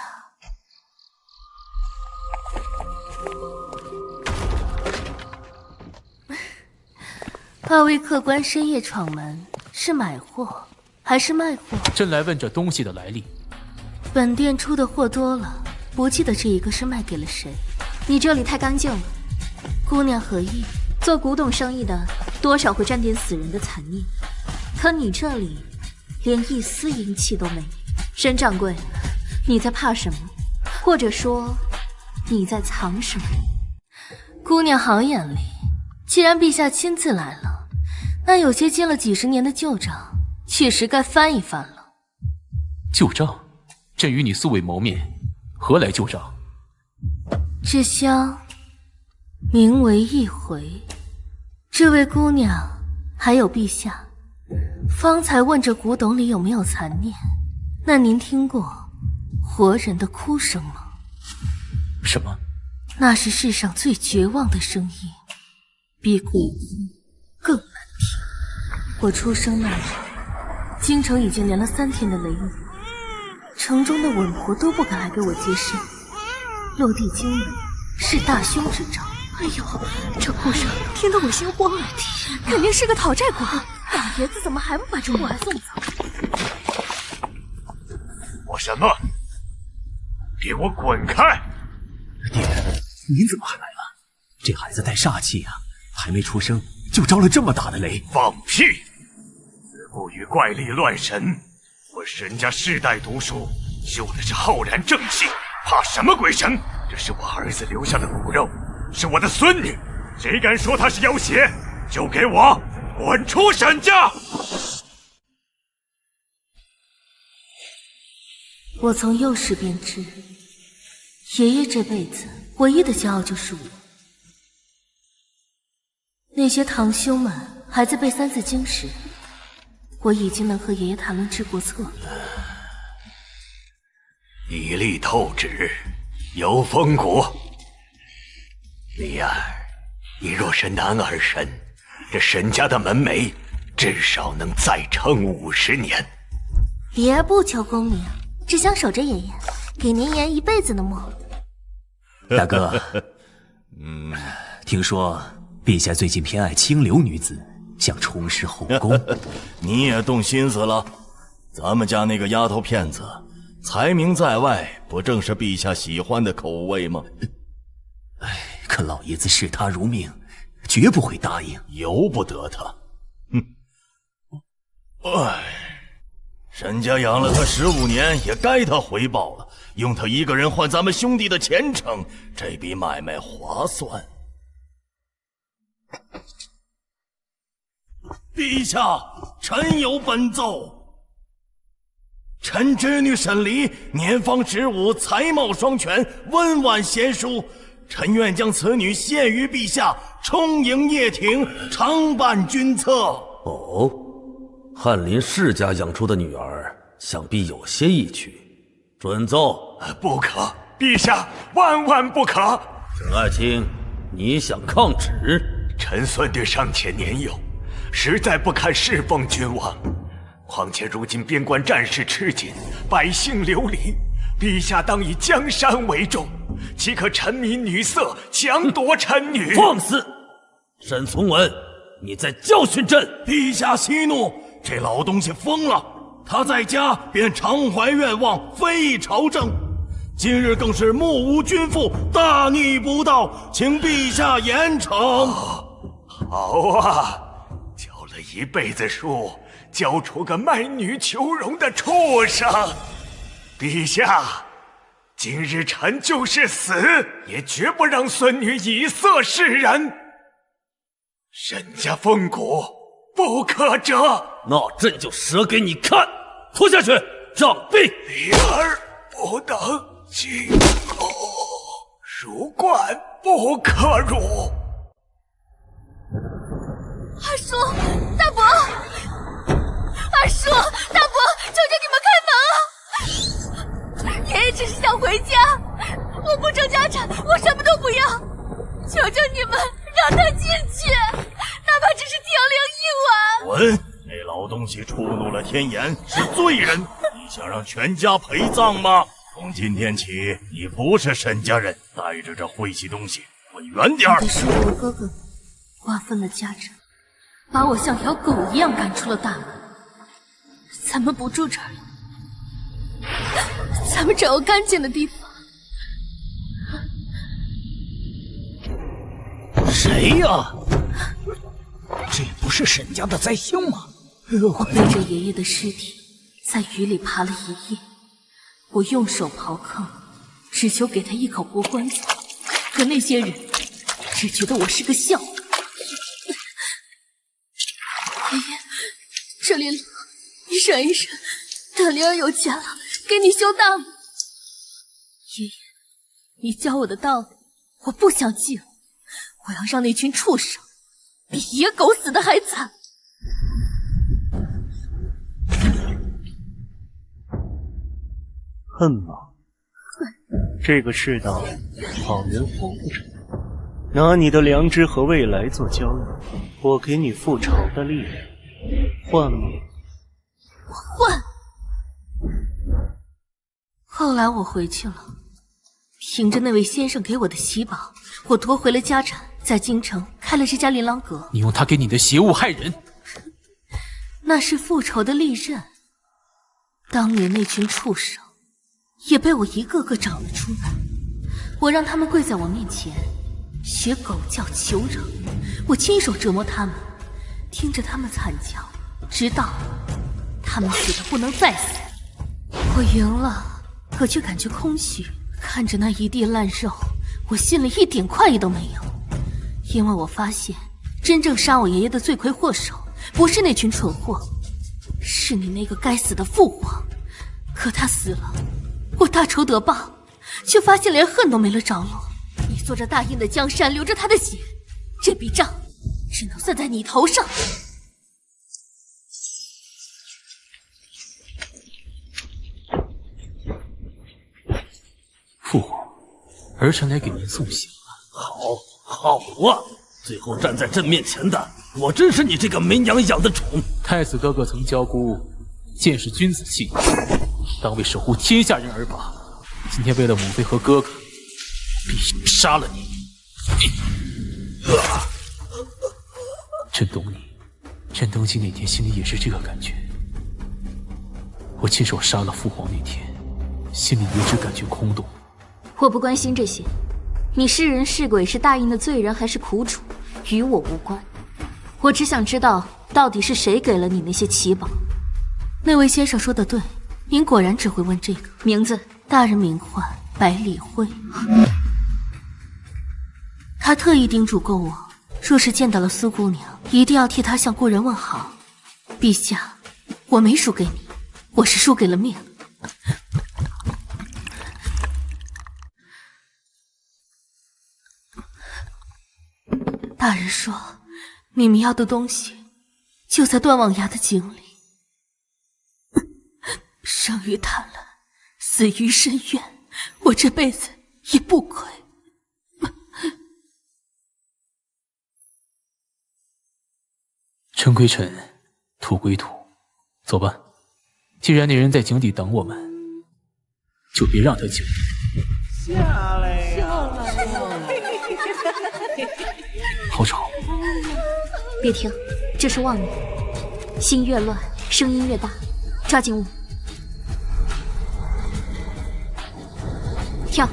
二位客官深夜闯门，是买货还是卖货？朕来问这东西的来历。本店出的货多了，不记得这一个是卖给了谁。你这里太干净了。姑娘何意？做古董生意的多少会沾点死人的残念，可你这里连一丝阴气都没有。沈掌柜，你在怕什么？或者说你在藏什么？姑娘好眼力，既然陛下亲自来了，那有些积了几十年的旧账确实该翻一翻了。旧账？朕与你素未谋面，何来旧账？这香名为一回，这位姑娘还有陛下，方才问这古董里有没有残念，那您听过活人的哭声吗？什么？那是世上最绝望的声音，比古音更难听。我出生那日，京城已经连了3天的雷雨，城中的稳婆都不敢来给我接生。落地惊雷是大凶之兆。哎呦，这哭声听得我心慌啊！肯定是个讨债鬼。老爷子怎么还不把这货来送走？我什么？给我滚开！爹，您怎么还来了？这孩子带煞气啊，还没出生就招了这么大的雷。放屁！自古与怪力乱神，我沈家世代读书，修的是浩然正气，怕什么鬼神？这是我儿子留下的骨肉，是我的孙女，谁敢说她是妖邪，就给我滚出沈家！我从幼时便知，爷爷这辈子唯一的骄傲就是我。那些堂兄们还在背3字经时，我已经能和爷爷谈论治国策了。以力透指，有风骨。李儿，你若是男儿身，这沈家的门楣至少能再撑50年。李儿不求功名，只想守着爷爷，给您圆一辈子的梦。大哥，听说陛下最近偏爱清流女子，想重拾后宫。你也动心思了？咱们家那个丫头片子，才名在外，不正是陛下喜欢的口味吗？可老爷子视她如命，绝不会答应，由不得他。沈家养了他15年，也该他回报了。用他一个人换咱们兄弟的前程，这笔买卖划算。陛下，臣有本奏。臣侄女沈离年方15，才貌双全，温婉贤淑。臣愿将此女献于陛下，充盈掖庭，常伴君侧。哦，翰林世家养出的女儿，想必有些意趣，准奏。不可，陛下，万万不可！沈爱卿，你想抗旨？臣孙女尚且年幼，实在不堪侍奉君王。况且如今边关战事吃紧，百姓流离，陛下当以江山为重，岂可沉迷女色，强夺臣女？放肆！沈从文，你在教训朕！陛下息怒，这老东西疯了。他在家便常怀愿望，非议朝政，今日更是目无君父，大逆不道，请陛下严惩。好啊，教了一辈子书，教出个卖女求荣的畜生！陛下，今日臣就是死，也绝不让孙女以色示人。沈家风骨不可折。那朕就折给你看！拖下去，杖毙！离儿不能进宫，蜀冠不可辱。二叔，大伯，二叔，大伯，求求你们开门啊！爷爷只是想回家，我不争家产，我什么都不要，求求你们让他进去，哪怕只是停灵1晚。滚！那老东西触怒了天颜，是罪人，你想让全家陪葬吗？从今天起，你不是沈家人，带着这晦气东西滚远点儿！你是我哥哥瓜分了家产，把我像条狗一样赶出了大门。咱们不住这儿了，咱们找个干净的地方。谁呀？这不是沈家的灾星吗？我背着爷爷的尸体在雨里爬了1夜，我用手刨坑，只求给他一口活棺材，可那些人只觉得我是个笑话。爷爷，这里冷，你省一省，等灵儿有钱了，给你修大墓。爷爷，你教我的道理，我不想记了，我要让那群畜生比野狗死的还惨。恨吗？这个世道，好人活不成。拿你的良知和未来做交易，我给你复仇的力量，换吗？换。后来我回去了，凭着那位先生给我的喜宝，我夺回了家产，在京城开了这家琳琅阁。你用他给你的邪物害人，那是复仇的利刃。当年那群畜生也被我一个个找了出来，我让他们跪在我面前，学狗叫求饶，我亲手折磨他们，听着他们惨叫，直到他们死得不能再死。我赢了，可却感觉空虚，看着那一地烂肉，我心里一点快意都没有。因为我发现，真正杀我爷爷的罪魁祸首，不是那群蠢货，是你那个该死的父皇。可他死了，我大仇得报，却发现连恨都没了着落。你做着大印的江山，流着他的血，这笔账只能算在你头上。父皇，儿臣来给您送行了。好啊！最后站在朕面前的，果真是你这个没娘养的宠。太子哥哥曾教姑，见识君子气，当为守护天下人而拔。今天为了母妃和哥哥，必须杀了你。朕懂你，朕登基那天心里也是这个感觉。我亲手杀了父皇那天，心里也只感觉空洞。我不关心这些，你是人是鬼，是大印的罪人还是苦主，与我无关。我只想知道，到底是谁给了你那些奇宝？那位先生说的对，您果然只会问这个。名字？大人名唤百里辉。他特意叮嘱过我，若是见到了苏姑娘，一定要替她向故人问好。陛下，我没输给你，我是输给了命。大人说，你们要的东西就在断网崖的井里。生于贪婪，死于深渊，我这辈子也不亏。尘归尘，土归土，走吧。既然那人在井底等我们，就别让他久。下来呀！好吵！别听，这是妄语。心越乱，声音越大，抓紧舞。跳。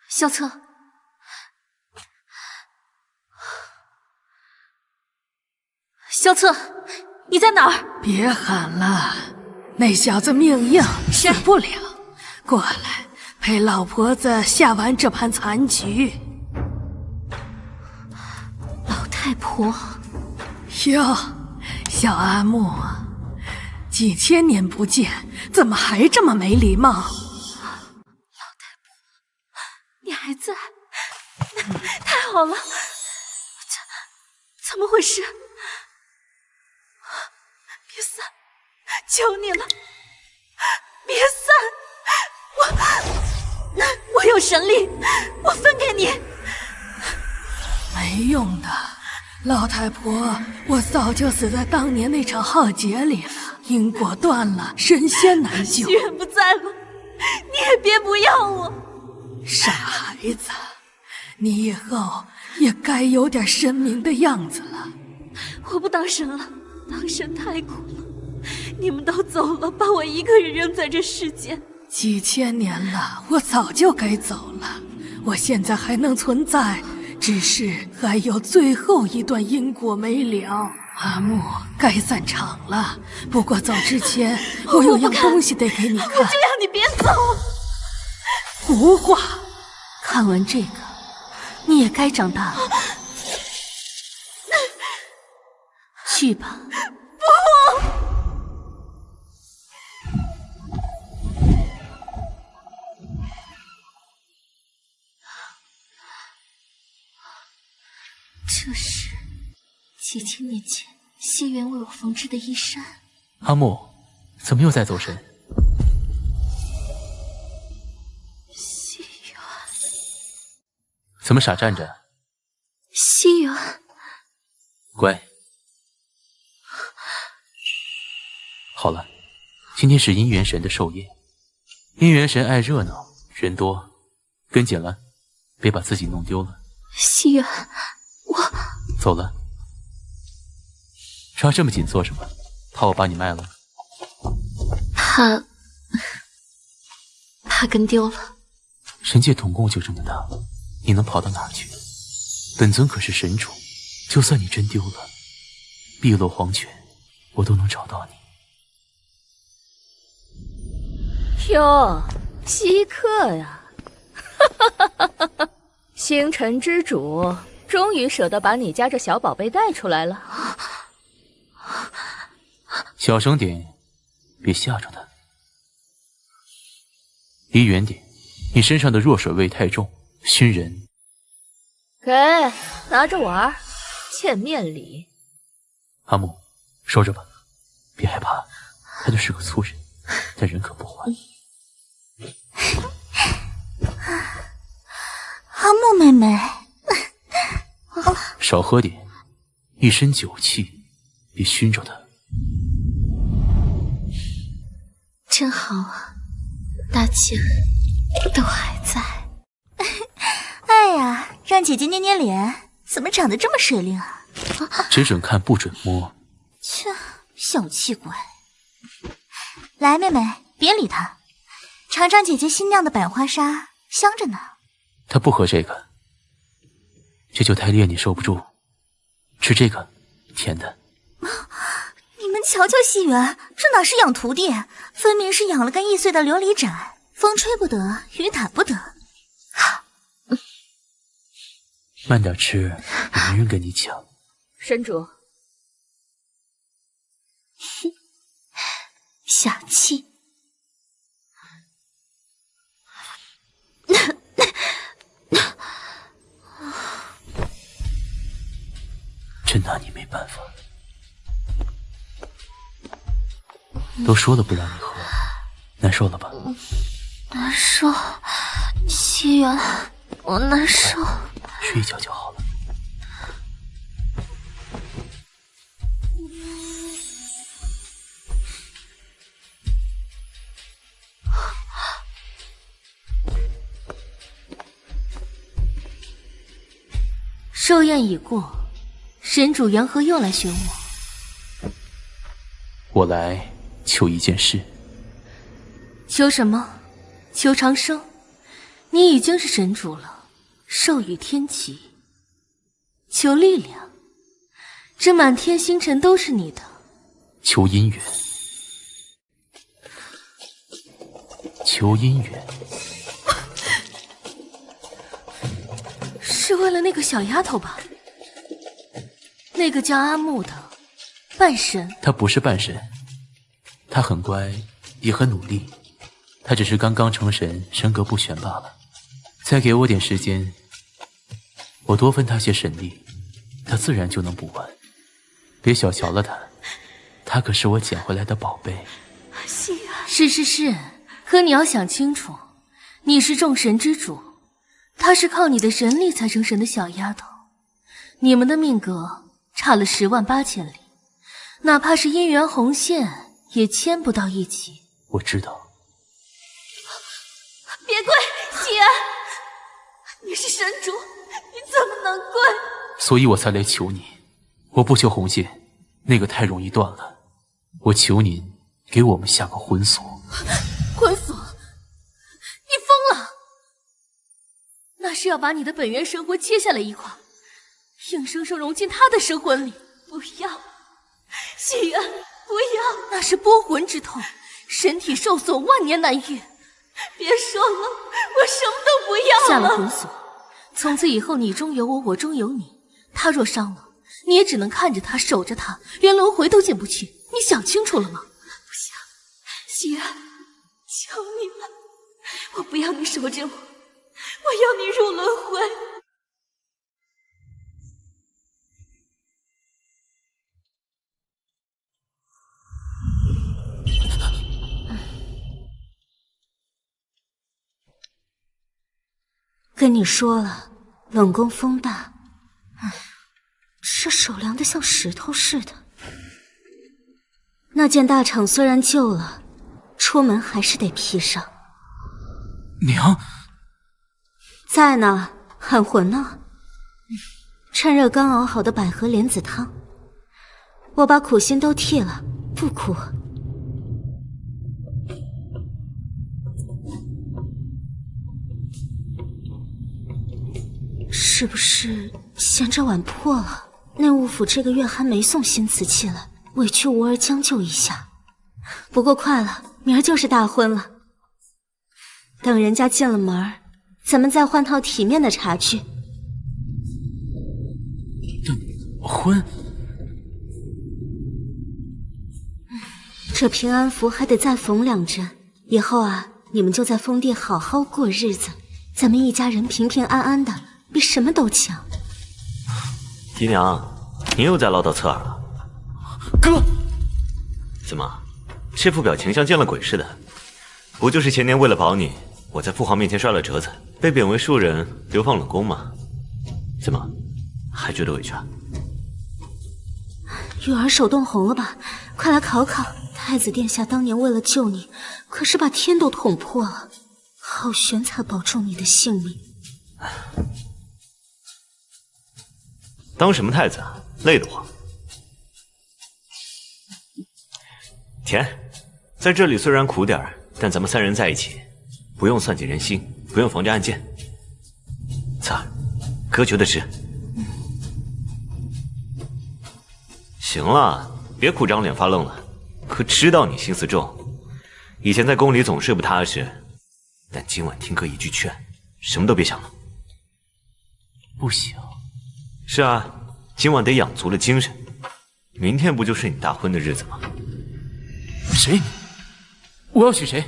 萧策，萧策，你在哪儿？别喊了，那小子命硬，死不了。过来，陪老婆子下完这盘残局。老太婆，哟，小阿木，几千年不见，怎么还这么没礼貌？你还在？太好了！怎么回事？别散！求你了，别散！我有神力，我分给你。没用的，老太婆，我早就死在当年那场浩劫里了，因果断了，神仙难救。许愿不在了，你也别不要我。傻孩子，你以后也该有点神明的样子了。我不当神了，当神太苦了。你们都走了，把我一个人扔在这世间。几千年了，我早就该走了。我现在还能存在，只是还有最后一段因果没了。阿木，该散场了。不过走之前，我有样东西得给你看。我就要你别走。胡话！看完这个，你也该长大了。去吧。不！这是几千年前西园为我缝制的衣衫。阿木，怎么又在走神？怎么傻站着？西园，乖。好了，今天是姻缘神的寿宴。姻缘神爱热闹，人多，跟紧了，别把自己弄丢了。西园，我走了。抓这么紧做什么？怕我把你卖了？怕跟丢了。神界统共就这么大，你能跑到哪儿去？本尊可是神主，就算你真丢了，碧落黄泉，我都能找到你。哟，稀客呀！星辰之主终于舍得把你家这小宝贝带出来了。小声点，别吓着他。离远点，你身上的弱水味太重，熏人。给，拿着玩，欠面礼。阿木，收着吧，别害怕，他就是个粗人，但人可不坏。阿木妹妹，少喝点，一身酒气，别熏着他。真好啊，大家都还在。哎呀，让姐姐捏捏脸，怎么长得这么水灵啊？只准看不准摸。切，小气鬼。来，妹妹，别理他，尝尝姐姐新酿的百花沙，香着呢。他不喝这个，这酒太烈，你受不住。吃这个，甜的。你们瞧瞧西园，这哪是养徒弟，分明是养了个易碎的琉璃盏，风吹不得，雨打不得。慢点吃，没人跟你抢。神主，小气。拿你没办法。都说了不让你喝，难受了吧？难受，西元，我难受。睡一觉就好了。寿宴已过，神主缘何又来寻我？我来求一件事。求什么？求长生。你已经是神主了，授予天启。求力量。这满天星辰都是你的。求姻缘。求姻缘。是为了那个小丫头吧？那个叫阿木的半神。她不是半神，她很乖，也很努力。她只是刚刚成神，神格不全罢了。再给我点时间，我多分她些神力，她自然就能补完。别小瞧了她，她可是我捡回来的宝贝。是，可你要想清楚，你是众神之主，她是靠你的神力才成神的小丫头，你们的命格差了108000里，哪怕是姻缘红线也牵不到一起。我知道。别跪，西安，你是神主，你怎么能跪？所以我才来求你，我不求红线，那个太容易断了。我求您给我们下个婚锁。婚锁？你疯了？那是要把你的本源神魂切下来一块，硬生生融进他的神魂里。不要，西安，不要！那是剥魂之痛，身体受损万年难愈。别说了，我什么都不要了。下了魂锁，从此以后你中有我，我中有你。他若伤了，你也只能看着他，守着他，连轮回都进不去。你想清楚了吗？不想，西安，求你了，我不要你守着我，我要你入轮回。跟你说了，冷宫风大，这手凉得像石头似的。那件大氅虽然旧了，出门还是得披上。娘，在呢，喊魂呢。趁热刚熬好的百合莲子汤，我把苦心都替了，不苦。是不是嫌这碗破了？内务府这个月还没送新瓷器来，委屈吾儿将就一下。不过快了，明儿就是大婚了。等人家进了门，咱们再换套体面的茶具。婚？这平安符还得再缝2针。以后啊，你们就在封地好好过日子，咱们一家人平平安安的，比什么都强。姨娘，您又在唠叨侧耳了。哥，怎么，这副表情像见了鬼似的？不就是前年为了保你，我在父皇面前摔了折子，被贬为庶人，流放冷宫吗？怎么，还觉得委屈啊？玉儿手冻红了吧？快来考考，太子殿下当年为了救你，可是把天都捅破了，浩玄才保住你的性命。当什么太子啊？累得慌。甜，在这里虽然苦点儿，但咱们3人在一起，不用算计人心，不用防着暗箭。侧儿，哥觉得是。行了，别苦张脸发愣了。可知道你心思重，以前在宫里总睡不踏实，但今晚听哥一句劝，什么都别想了。不行。是啊，今晚得养足了精神，明天不就是你大婚的日子吗？谁？我要娶谁？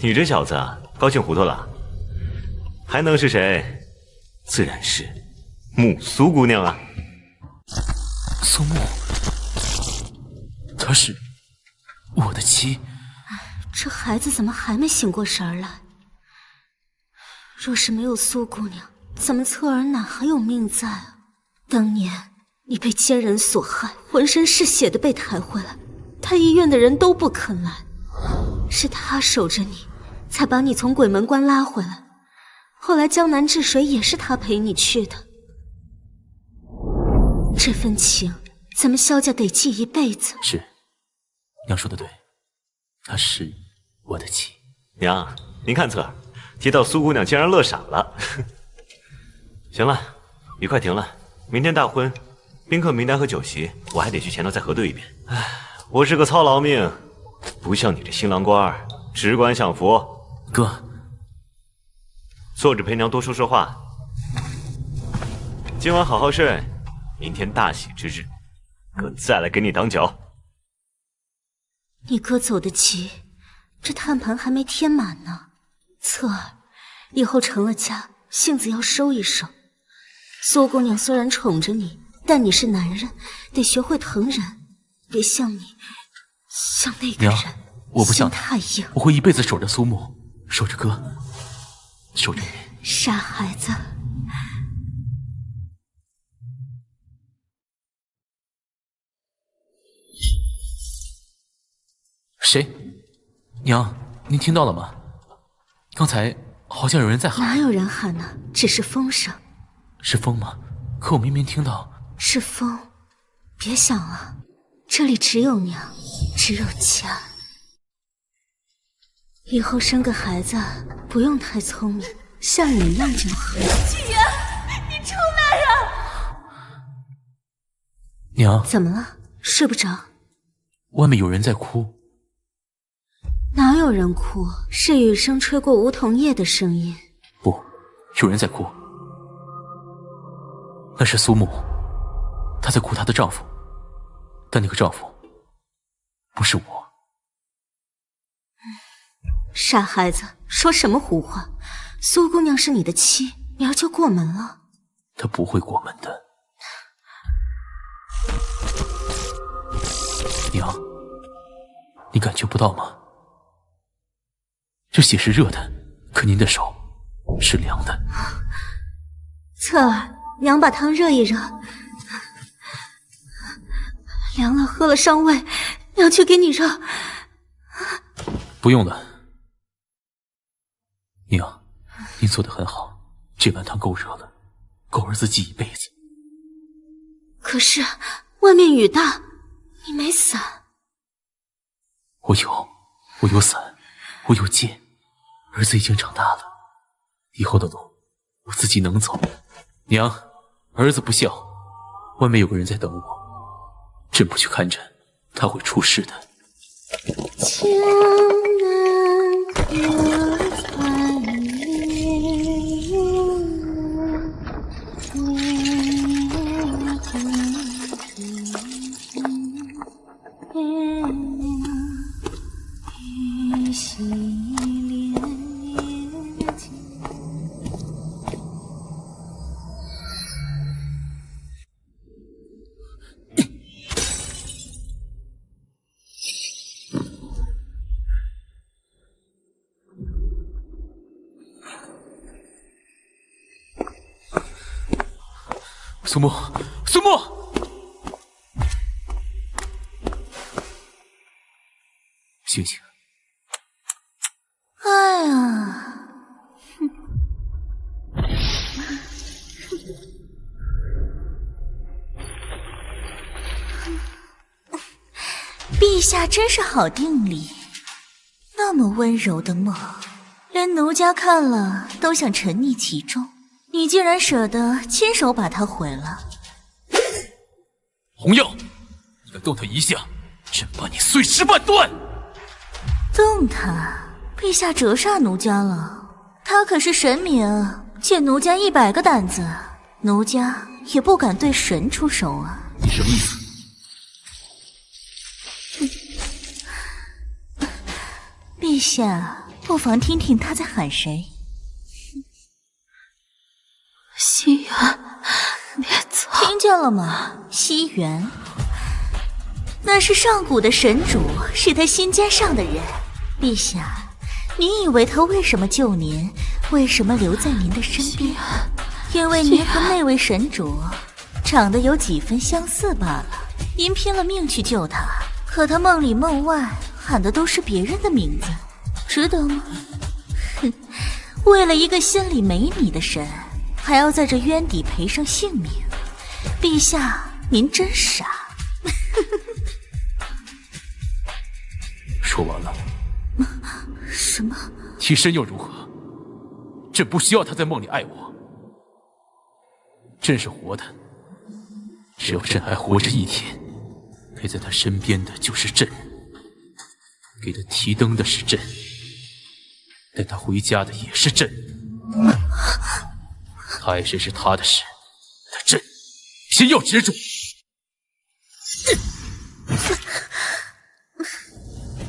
你这小子高兴糊涂了？还能是谁？自然是穆苏姑娘啊。苏木，她是我的妻。这孩子怎么还没醒过神来？若是没有苏姑娘，咱们侧儿哪还有命在啊？当年你被奸人所害，浑身是血的被抬回来，太医院的人都不肯来，是他守着你，才把你从鬼门关拉回来。后来江南治水也是他陪你去的，这份情咱们萧家得记一辈子。是，娘说的对，她是我的妻。娘，您看侧儿提到苏姑娘竟然乐傻了。行了，雨快停了，明天大婚，宾客名单和酒席我还得去前头再核对一遍。唉，我是个操劳命，不像你这新郎官只管享福。哥，坐着陪娘多说说话。今晚好好睡，明天大喜之日，哥再来给你挡酒。你哥走得急，这炭盘还没添满呢。侧儿，以后成了家，性子要收一收。苏姑娘虽然宠着你，但你是男人，得学会疼人，别像那个人。娘，我不像太硬，我会一辈子守着苏木，守着哥，守着你。傻孩子。谁？娘，您听到了吗？刚才好像有人在喊。哪有人喊呢？只是风声。是风吗？可我明明听到。是风。别想了，这里只有娘，只有家。以后生个孩子不用太聪明，像你一样就好。巨源，你出来呀！娘，怎么了？睡不着？外面有人在哭。哪有人哭？是雨声吹过梧桐叶的声音。不，有人在哭。那是苏木，她在哭她的丈夫，但那个丈夫不是我。傻孩子，说什么胡话？苏姑娘是你的妻，明儿就过门了。她不会过门的。娘，你感觉不到吗？这血是热的，可您的手是凉的。侧儿，娘把汤热一热，凉了喝了伤胃，娘去给你热。不用了，娘，您做得很好，这碗汤够热了，够儿子记一辈子。可是外面雨大，你没伞。我有伞，我有剑，儿子已经长大了，以后的路我自己能走。娘，儿子不孝，外面有个人在等我，朕不去看着，他会出事的。江南可采雨细涟涟间。苏木，苏木！醒醒！哎呀，陛下真是好定力，那么温柔的梦，连奴家看了都想沉溺其中。你竟然舍得亲手把它毁了！红药，你敢动他一下，朕把你碎尸万段！动他，陛下折煞奴家了。他可是神明，借奴家100个胆子，奴家也不敢对神出手啊！你什么意思？陛下，不妨听听他在喊谁。心源，听见了吗？西元，那是上古的神主，是他心尖上的人。陛下，您以为他为什么救您？为什么留在您的身边？因为您和那位神主长得有几分相似罢了。您拼了命去救他，可他梦里梦外喊的都是别人的名字，值得吗？哼，为了一个心里没你的神，还要在这渊底赔上性命。陛下，您真傻。说完了。什么？替身又如何？朕不需要他在梦里爱我。朕是活的，只要朕还活着一天，陪在他身边的就是朕，给他提灯的是朕，带他回家的也是朕。他爱谁是他的事，但朕偏要执着。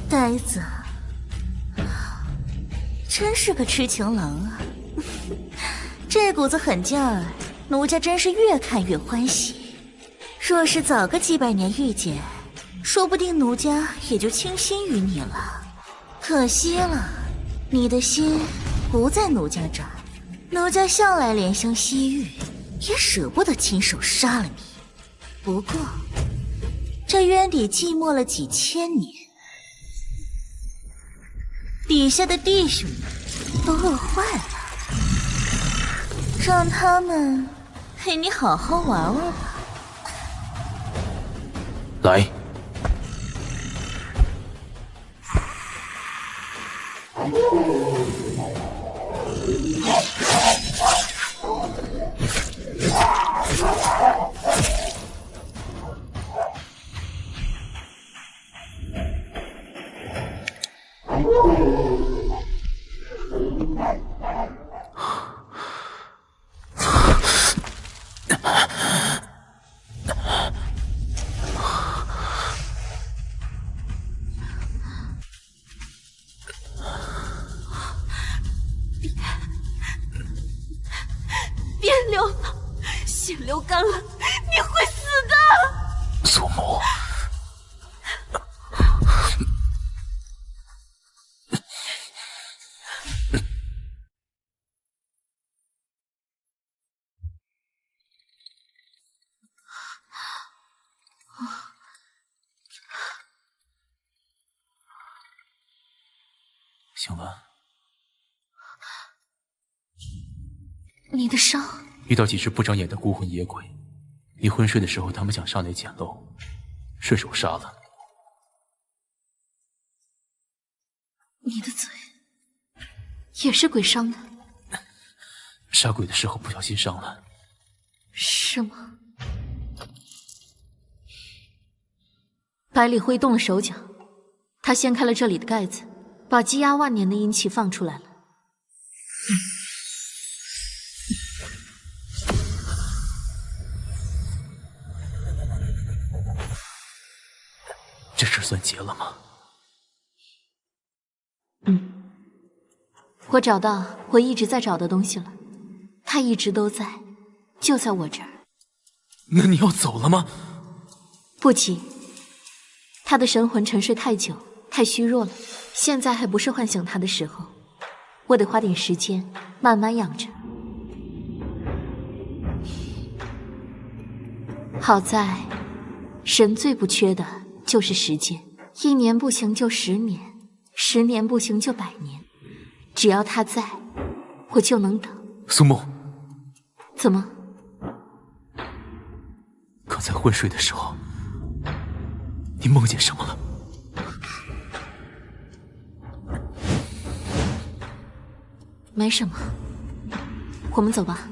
呆子，真是个痴情郎啊！这股子狠劲儿，奴家真是越看越欢喜。若是早个几百年遇见，说不定奴家也就倾心于你了。可惜了，你的心不在奴家这儿。奴家向来怜香惜玉，也舍不得亲手杀了你。不过，这渊底寂寞了几千年，底下的弟兄们都饿坏了，让他们陪你好好玩玩吧。来。别流了，血流干了，你会死的。苏母，醒了。你的伤遇到几只不长眼的孤魂野鬼，你昏睡的时候，他们想上来捡漏，顺手杀了。你的嘴也是鬼伤的？杀鬼的时候不小心伤了。是吗？百里挥动了手脚，他掀开了这里的盖子，把积压万年的阴气放出来了。这事算结了吗？我找到我一直在找的东西了，它一直都在，就在我这儿。那你要走了吗？不急，他的神魂沉睡太久，太虚弱了，现在还不是唤醒他的时候，我得花点时间慢慢养着。好在，神最不缺的就是时间，1年不行就10年，10年不行就100年，只要他在，我就能等。苏木，怎么？刚才昏睡的时候，你梦见什么了？没什么，我们走吧。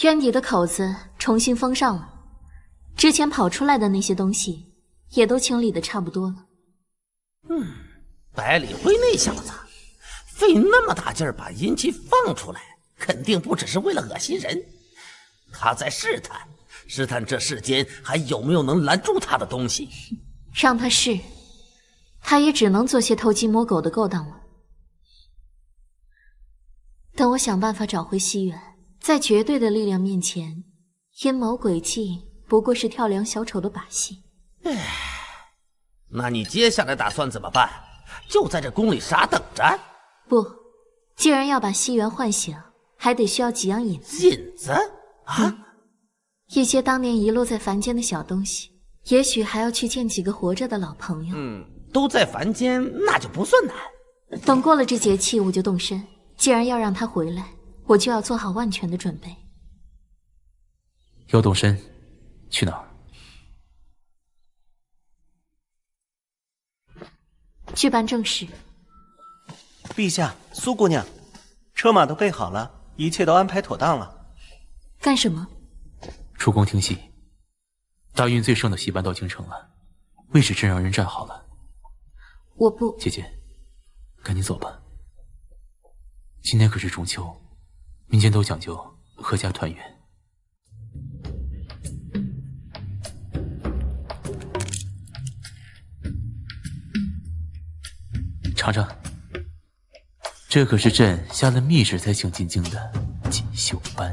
渊底的口子重新封上了，之前跑出来的那些东西也都清理的差不多了。百里辉那小子费那么大劲儿把阴气放出来，肯定不只是为了恶心人，他在试探这世间还有没有能拦住他的东西。让他试，他也只能做些偷鸡摸狗的勾当了。等我想办法找回西远，在绝对的力量面前，阴谋诡计不过是跳梁小丑的把戏。那你接下来打算怎么办？就在这宫里傻等着？不，既然要把西元唤醒，还得需要几样引子。引子啊？一些当年遗落在凡间的小东西，也许还要去见几个活着的老朋友。都在凡间，那就不算难。等过了这节气，我就动身。既然要让他回来，我就要做好万全的准备。要动身，去哪儿？去办正事。陛下，苏姑娘，车马都备好了，一切都安排妥当了。干什么？出宫听戏。大运最盛的戏班到京城了，位置正让人站好了。我不。姐姐，赶紧走吧。今天可是中秋，民间都讲究阖家团圆。尝尝，这可是朕下了密旨才请进京的锦绣班。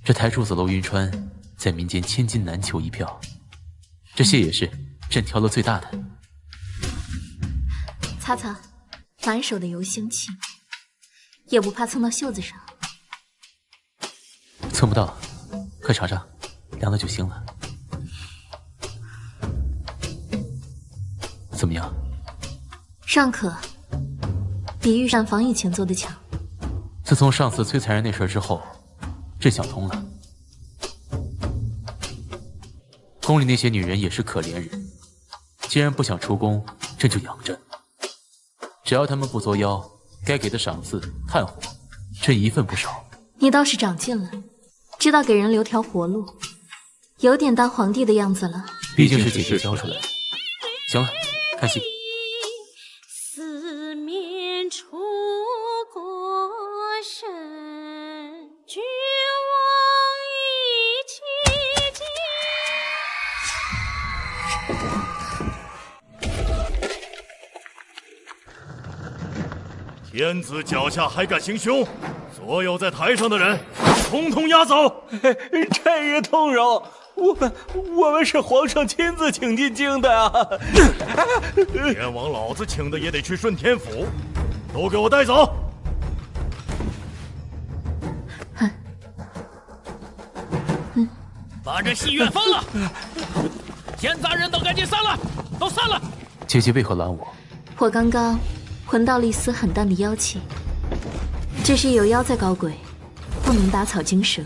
这台柱子楼云川在民间千金难求一票，这蟹也是朕挑了最大的。擦擦，满手的油腥气，也不怕蹭到袖子上。蹭不到，快尝尝，凉了就行了。怎么样？尚可，比御膳房以前做的强。自从上次摧残人那事之后，朕想通了，宫里那些女人也是可怜人，既然不想出宫，朕就养着。只要她们不作妖，该给的赏赐、炭火，朕一份不少。你倒是长进了，知道给人留条活路，有点当皇帝的样子了。毕竟是姐姐教出来的。行了，看戏。四面楚国神，君王一起见。天子脚下还敢行凶，所有在台上的人，统统押走。朕也通融，我们是皇上亲自请进京的啊！天王老子请的也得去顺天府，都给我带走！把这戏院封了！闲杂人都赶紧散了，都散了！姐姐为何拦我？我刚刚闻到了一丝很淡的妖气，这是有妖在搞鬼，不能打草惊蛇。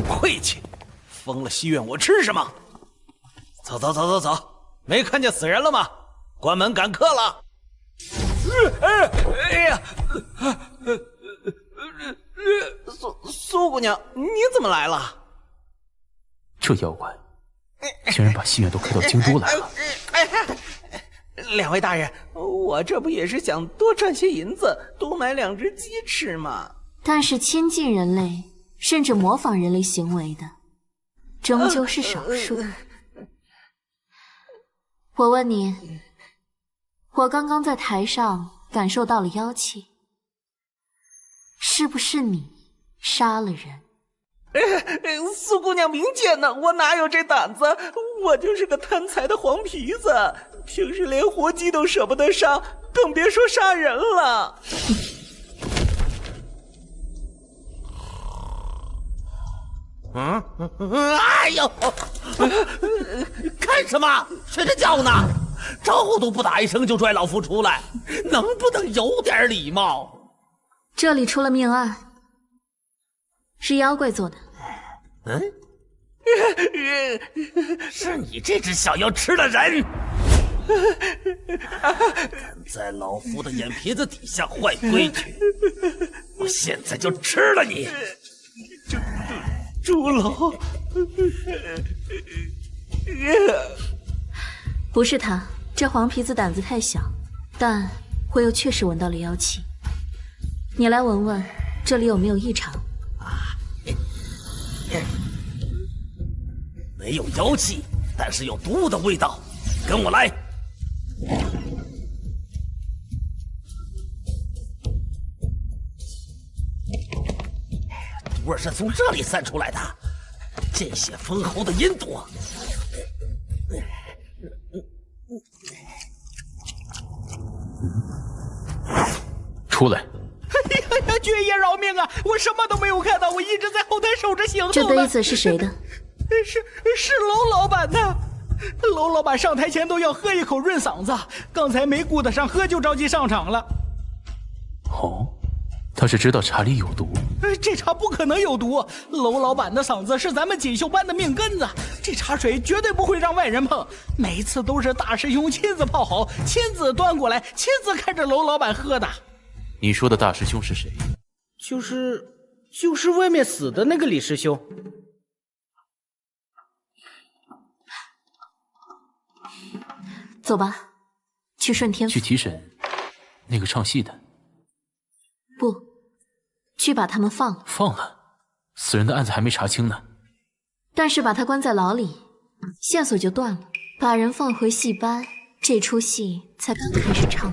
晦气！封了西院，我吃什么？走走走走走，没看见死人了吗？关门赶客了！哎呀！苏姑娘，你怎么来了？这妖怪竟然把西院都开到京都来了！两位大人，我这不也是想多赚些银子，多买2只鸡吃吗？但是亲近人类，甚至模仿人类行为的，终究是少数。我问你，我刚刚在台上感受到了妖气，是不是你杀了人？苏姑娘明鉴呢，我哪有这胆子？我就是个贪财的黄皮子，平时连活鸡都舍不得杀，更别说杀人了。哎呦！干什么？睡着觉呢？招呼都不打一声就拽老夫出来，能不能有点礼貌？这里出了命案，是妖怪做的。是你这只小妖吃了人，敢在老夫的眼皮子底下坏规矩，我现在就吃了你！猪楼，不是他，这黄皮子胆子太小，但我又确实闻到了妖气。你来闻闻，这里有没有异常？没有妖气，但是有毒的味道。跟我来。毒味是从这里散出来的，见血封喉的阴毒。出来！哎呀，爵爷饶命啊！我什么都没有看到，我一直在后台守着行动。这杯子是谁的？是楼老板的。楼老板上台前都要喝一口润嗓子，刚才没顾得上喝就着急上场了。哦，他是知道茶里有毒。这茶不可能有毒，楼老板的嗓子是咱们锦绣班的命根子，这茶水绝对不会让外人碰。每次都是大师兄亲自泡好，亲自端过来，亲自看着楼老板喝的。你说的大师兄是谁？就是外面死的那个李师兄。走吧，去顺天府。去提审那个唱戏的？不，去把他们放了。放了？死人的案子还没查清呢。但是把他关在牢里，线索就断了。把人放回戏班，这出戏才刚开始唱。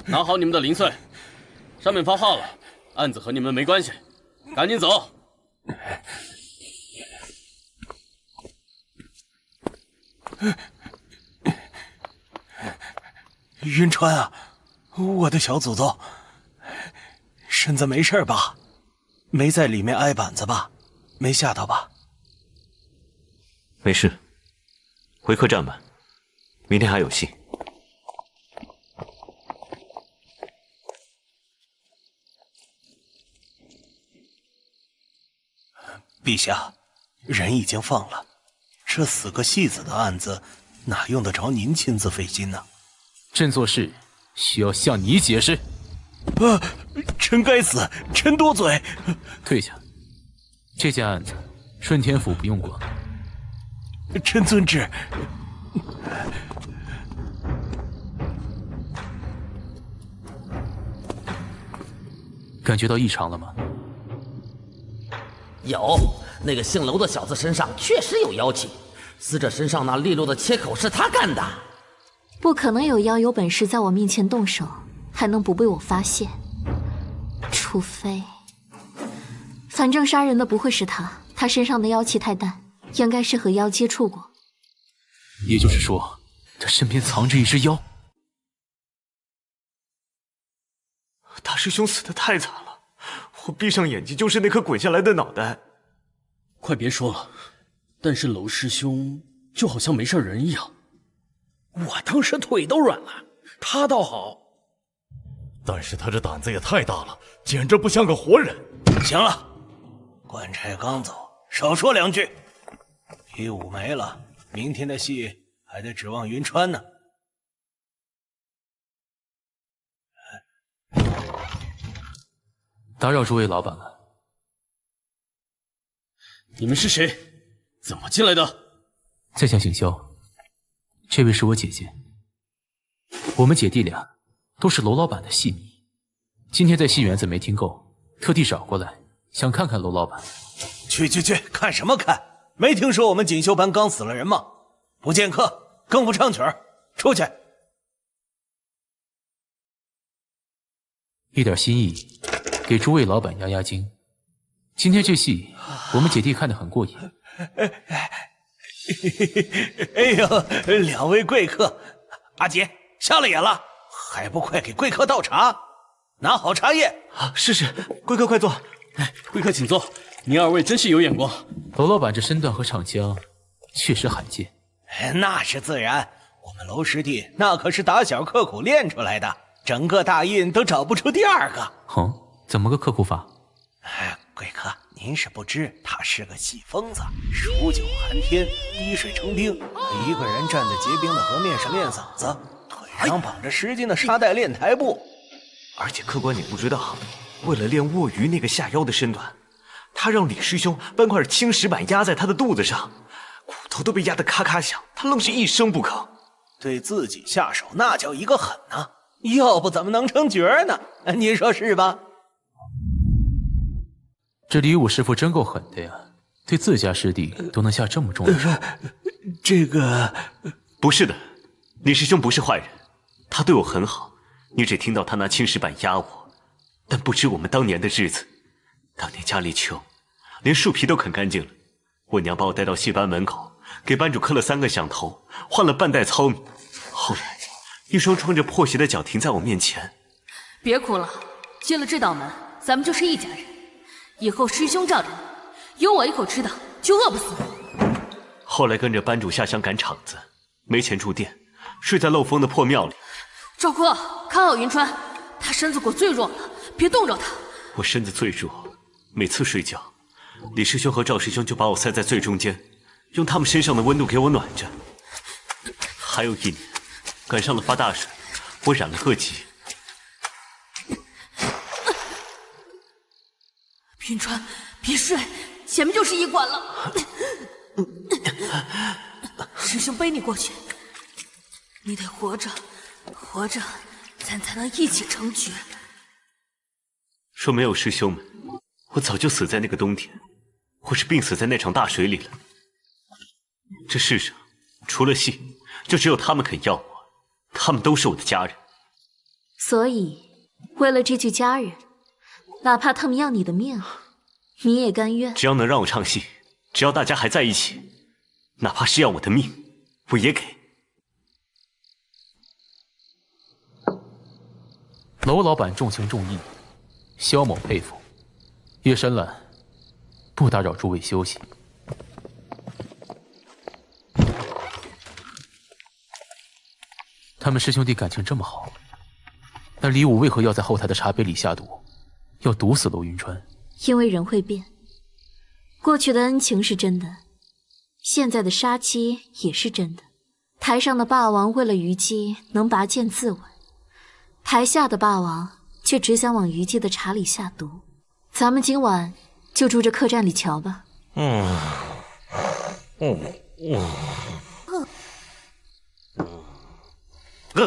拿好你们的零碎，上面发话了，案子和你们没关系，赶紧走。云川啊，我的小祖宗，身子没事吧？没在里面挨板子吧？没吓到吧？没事，回客栈吧，明天还有戏。陛下，人已经放了，这死个戏子的案子，哪用得着您亲自费心呢？朕做事需要向你解释。臣该死，臣多嘴。退下。这件案子，顺天府不用管。臣遵旨。感觉到异常了吗？有，那个姓楼的小子身上确实有妖气，死者身上那利落的切口是他干的。不可能有妖有本事在我面前动手，还能不被我发现？除非，反正杀人的不会是他，他身上的妖气太淡，应该是和妖接触过。也就是说，他身边藏着一只妖。大师兄死得太惨了，我闭上眼睛就是那颗滚下来的脑袋。快别说了，但是娄师兄就好像没事人一样。我当时腿都软了，他倒好。但是他这胆子也太大了，简直不像个活人。行了，官差刚走，少说两句。衣物没了，明天的戏还得指望云川呢。打扰诸位老板了。你们是谁？怎么进来的？在下景霄，这位是我姐姐。我们姐弟俩都是娄老板的戏迷，今天在戏园子没听够，特地找过来，想看看娄老板。去，看什么看？没听说我们锦绣班刚死了人吗？不见客，更不唱曲儿，出去！一点心意，给诸位老板压压惊。今天这戏，我们姐弟看得很过瘾。哎呦，两位贵客，阿杰瞎了眼了，还不快给贵客倒茶，拿好茶叶。是，贵客快坐。贵客请坐。您二位真是有眼光。娄老板这身段和唱腔，确实罕见。那是自然，我们娄师弟那可是打小刻苦练出来的，整个大印都找不出第二个。怎么个刻苦法？贵客，您是不知，他是个戏疯子，数九寒天，滴水成冰，一个人站在结冰的河面上练嗓子，腿上绑着10斤的沙袋练台步。而且客官你不知道，为了练卧鱼那个下腰的身段，他让李师兄搬块青石板压在他的肚子上，骨头都被压得咔咔响，他愣是一声不吭。对自己下手那叫一个狠呐，要不怎么能成角呢？你说是吧？这李武师傅真够狠的呀，对自家师弟都能下这么重的手。这个不是的，李师兄不是坏人，他对我很好。你只听到他拿青石板压我，但不知我们当年的日子。当年家里穷，连树皮都啃干净了。我娘把我带到戏班门口，给班主磕了3个响头，换了半袋糙米。后来，一双穿着破鞋的脚停在我面前。别哭了，进了这道门，咱们就是一家人。以后师兄罩着你，有我一口吃的，就饿不死你。后来跟着班主下乡赶场子，没钱住店，睡在漏风的破庙里。赵哥，看好云川，他身子骨最弱了，别冻着他。我身子最弱，每次睡觉，李师兄和赵师兄就把我塞在最中间，用他们身上的温度给我暖着。还有1年，赶上了发大水，我染了恶疾。云川，别睡，前面就是医馆了。师兄背你过去，你得活着，活着，咱才能一起成局。说没有师兄们，我早就死在那个冬天，或是病死在那场大水里了。这世上除了戏，就只有他们肯要我，他们都是我的家人。所以，为了这句家人，哪怕他们要你的命，你也甘愿？只要能让我唱戏，只要大家还在一起，哪怕是要我的命，我也给。娄老板重情重义，萧某佩服。夜深了，不打扰诸位休息。他们师兄弟感情这么好，那李武为何要在后台的茶杯里下毒，要毒死娄云川？因为人会变，过去的恩情是真的，现在的杀机也是真的。台上的霸王为了虞姬能拔剑自刎，台下的霸王却只想往虞姬的茶里下毒。咱们今晚就住这客栈里瞧吧。坏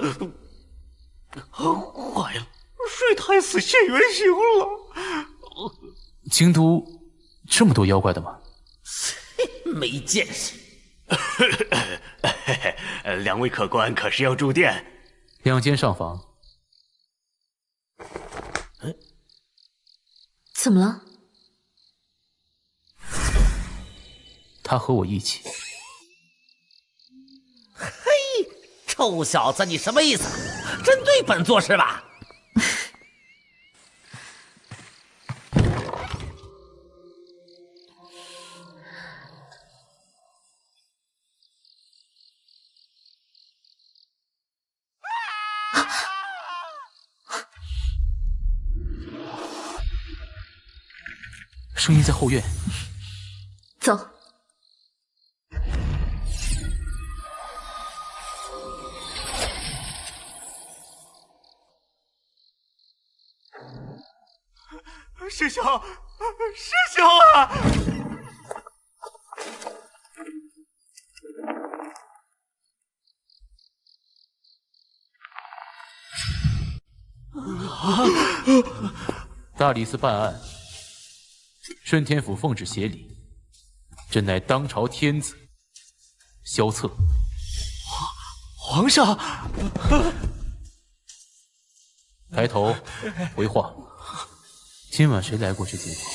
了，水太死现原形了。京都这么多妖怪的吗？没见识。2位客官可是要住店？2间上房。怎么了？他和我一起。嘿，臭小子，你什么意思？针对本座是吧？声音在后院。走。师兄，师兄啊！大理寺办案，顺天府奉旨协理，朕乃当朝天子萧策。皇上，抬头回话。今晚谁来过这间房？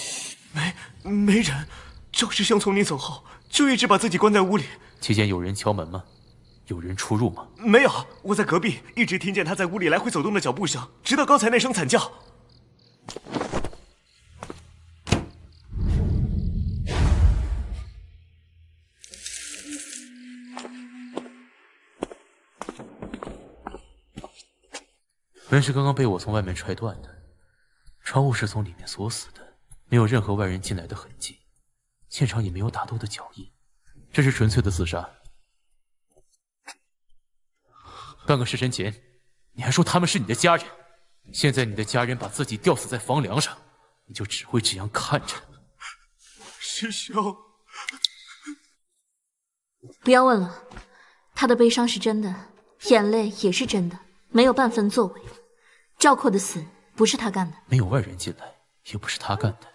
没人。赵师兄从你走后，就一直把自己关在屋里。期间有人敲门吗？有人出入吗？没有，我在隔壁一直听见他在屋里来回走动的脚步声，直到刚才那声惨叫。门是刚刚被我从外面踹断的，窗户是从里面锁死的，没有任何外人进来的痕迹，现场也没有打斗的脚印，这是纯粹的自杀。半个时辰前，你还说他们是你的家人，现在你的家人把自己吊死在房梁上，你就只会这样看着。师兄，不要问了，他的悲伤是真的，眼泪也是真的，没有半分作为。赵括的死不是他干的，没有外人进来，也不是他干的。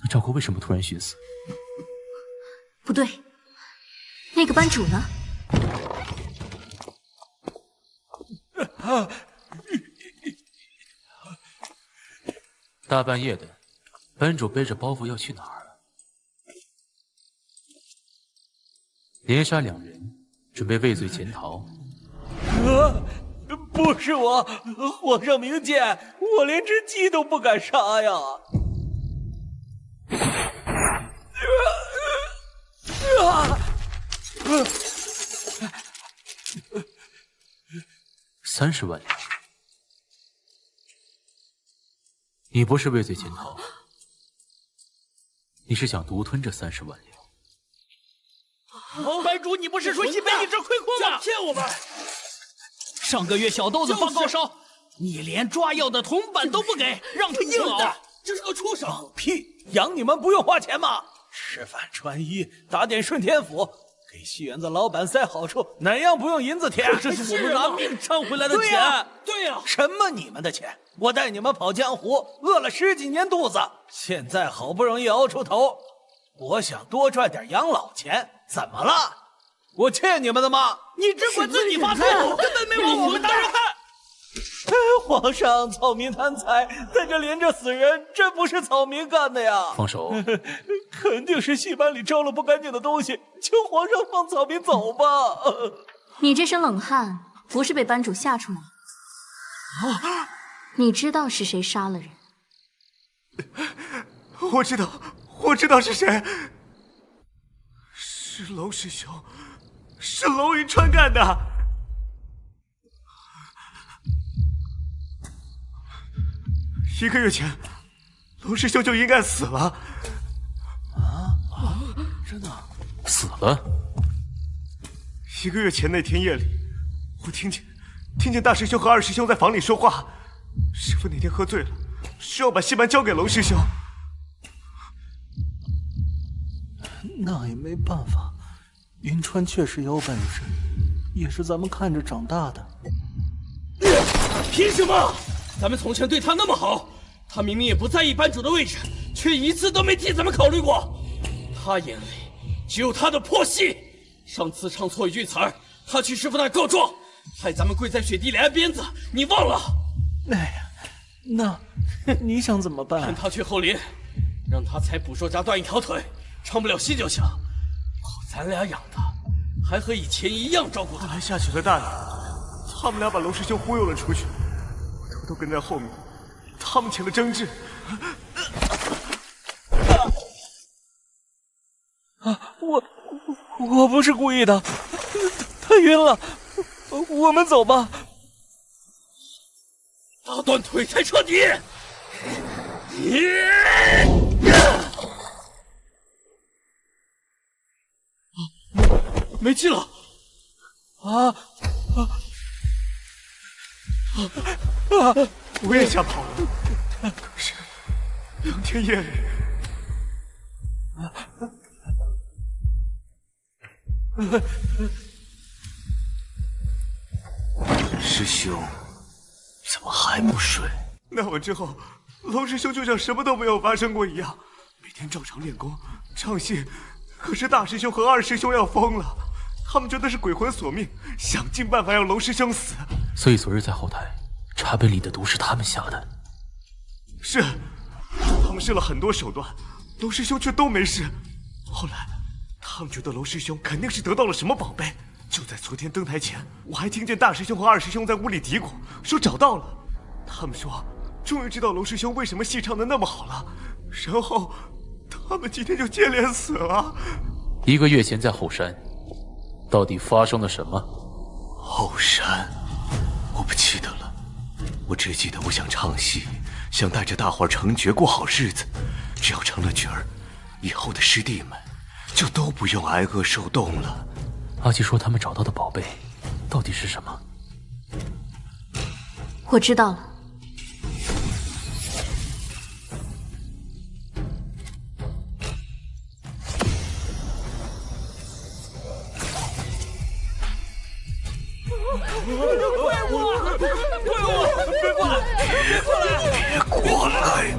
那赵国为什么突然寻死？不对，那个班主呢？大半夜的，班主背着包袱要去哪儿？连杀2人，准备畏罪潜逃。不是我，皇上明鉴，我连只鸡都不敢杀呀！30万两，你不是畏罪潜逃，你是想独吞这30万两。班主，你不是说西北一直亏空吗？骗我们！上个月小豆子发高烧，你连抓药的铜板都不给，让他硬熬。这是个畜生！放屁！养你们不用花钱吗？吃饭穿衣，打点顺天府，给戏园子老板塞好处，哪样不用银子填？这是我们拿命赚回来的钱。对呀，什么你们的钱？我带你们跑江湖，饿了10几年肚子，现在好不容易熬出头，我想多赚点养老钱，怎么了？我欠你们的吗？你只管自己发财，根本没往我们当人看。皇上，草民贪财，在这连着死人，这不是草民干的呀！放手！肯定是戏班里招了不干净的东西，求皇上放草民走吧。你这身冷汗不是被班主吓出来的？你知道是谁杀了人？我知道是谁，是娄师兄，是娄云川干的。1个月前，娄师兄就应该死了。真的死了？1个月前那天夜里，我听见大师兄和二师兄在房里说话。师父那天喝醉了，说要把戏班交给娄师兄。那也没办法，云川确实有本事，也是咱们看着长大的。凭什么？咱们从前对他那么好，他明明也不在意班主的位置，却一次都没替咱们考虑过。他眼里只有他的破戏。上次唱错一句词儿，他去师傅那儿告状，害咱们跪在雪地里挨鞭子，你忘了？那你想怎么办？劝他去后林，让他采捕兽夹断一条腿，唱不了戏就行。靠咱俩养的，还和以前一样照顾他。后来下起了大雨，他们俩把娄师兄忽悠了出去。都跟在后面，他们起了争执。我不是故意的，他晕了，我们走吧。打断腿才彻底。没气了。我也想跑了，可是当天夜里，师兄，怎么还不睡？那晚之后，娄师兄就像什么都没有发生过一样，每天照常练功、唱戏。可是大师兄和二师兄要疯了，他们觉得是鬼魂索命，想尽办法让娄师兄死。所以昨日在后台，茶杯里的毒是他们下的。是，他们试了很多手段，娄师兄却都没事。后来，他们觉得娄师兄肯定是得到了什么宝贝。就在昨天登台前，我还听见大师兄和二师兄在屋里嘀咕，说找到了。他们说，终于知道娄师兄为什么戏唱得那么好了。然后，他们今天就接连死了。1个月前在后山，到底发生了什么？后山，我不记得了，我只记得我想唱戏，想带着大伙儿成角过好日子。只要成了角儿，以后的师弟们就都不用挨饿受冻了。阿七说他们找到的宝贝到底是什么？我知道了。别过来！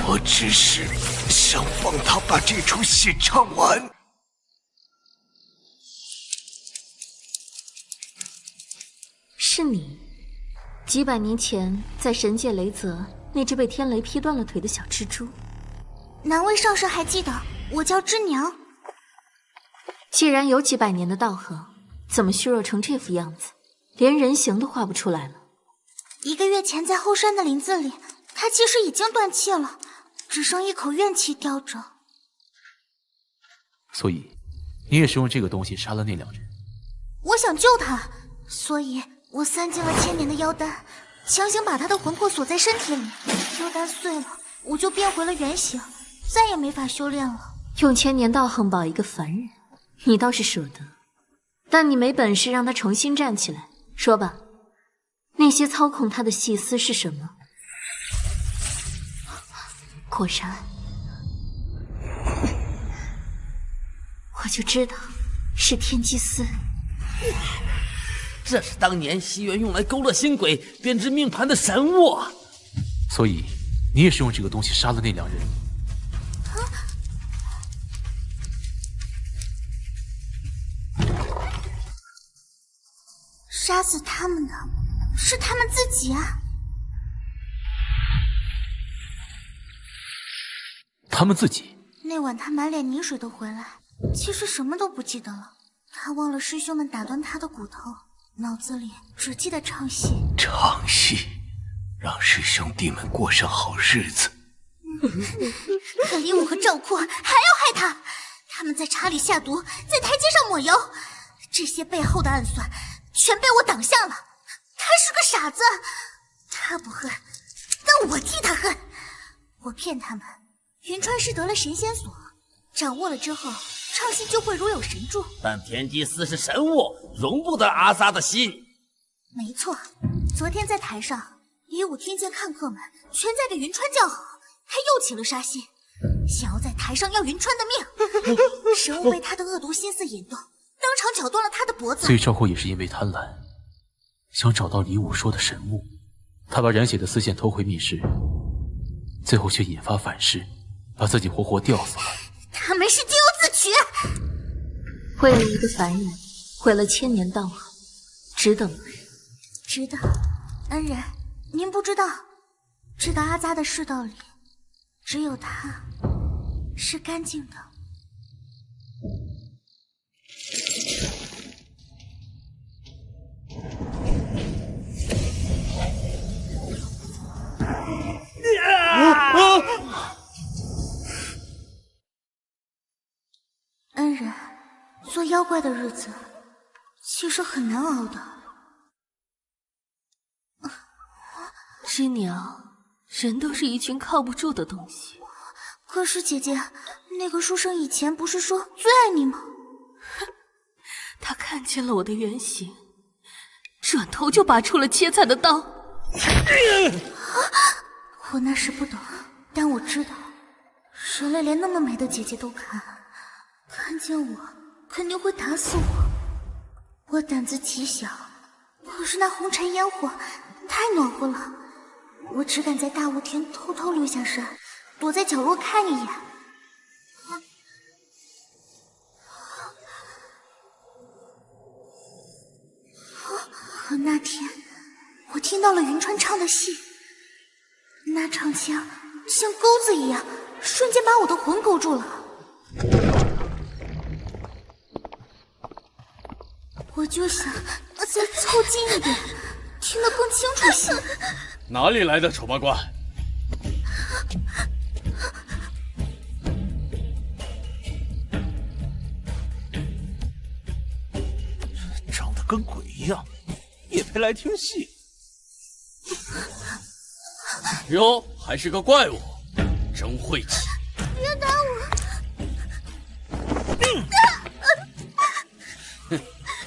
我只是想帮他把这出戏唱完。是你，几百年前在神界雷泽那只被天雷劈断了腿的小蜘蛛。哪位上师还记得？我叫芝娘。既然有几百年的道行，怎么虚弱成这副样子，连人形都画不出来了？1个月前在后山的林子里，他其实已经断气了，只剩一口怨气叼着。所以，你也是用这个东西杀了那2人？我想救他，所以我散尽了千年的妖丹，强行把他的魂魄锁在身体里。妖丹碎了，我就变回了原形，再也没法修炼了。用千年道行保一个凡人，你倒是舍得，但你没本事让他重新站起来。说吧，那些操控他的细丝是什么？果然，我就知道是天机丝。这是当年西元用来勾勒星鬼、编织命盘的神物。所以，你也是用这个东西杀了那2人？杀死他们的是他们自己啊！他们自己？那晚他满脸泥水的回来，其实什么都不记得了。他忘了师兄们打断他的骨头，脑子里只记得唱戏。唱戏，让师兄弟们过上好日子。可林武和赵括还要害他，他们在茶里下毒，在台阶上抹油，这些背后的暗算全被我挡下了。他是个傻子，他不恨，但我替他恨。我骗他们，云川是得了神仙锁，掌握了之后，唱戏就会如有神助。但天机丝是神物，容不得阿萨的心。没错，昨天在台上，李武听见看客们全在给云川叫好，他又起了杀心，想要在台上要云川的命。神物被他的恶毒心思引动，当场绞断了他的脖子。所以赵括也是因为贪婪，想找到李武说的神物，他把染血的丝线偷回密室，最后却引发反噬，把自己活活吊死了。他们是咎由自取。为了一个凡人，毁了千年道行，值得吗？值得。恩人，您不知道，知道阿扎的世道里，只有他是干净的。恩人，做妖怪的日子其实很难熬的。芝娘，人都是一群靠不住的东西。可是姐姐，那个书生以前不是说最爱你吗？他看见了我的原形，转头就拔出了切菜的刀。我那时不懂，但我知道，人类连那么美的姐姐都看见我肯定会打死我。我胆子极小，可是那红尘烟火太暖和了，我只敢在大雾天偷偷溜下山，躲在角落看一眼。可那天我听到了云川唱的戏，那唱腔像钩子一样，瞬间把我的魂勾住了。我就想再凑近一点，听得更清楚些。哪里来的丑八怪？长得跟鬼一样，也配来听戏？哟，还是个怪物，真晦气！别打我！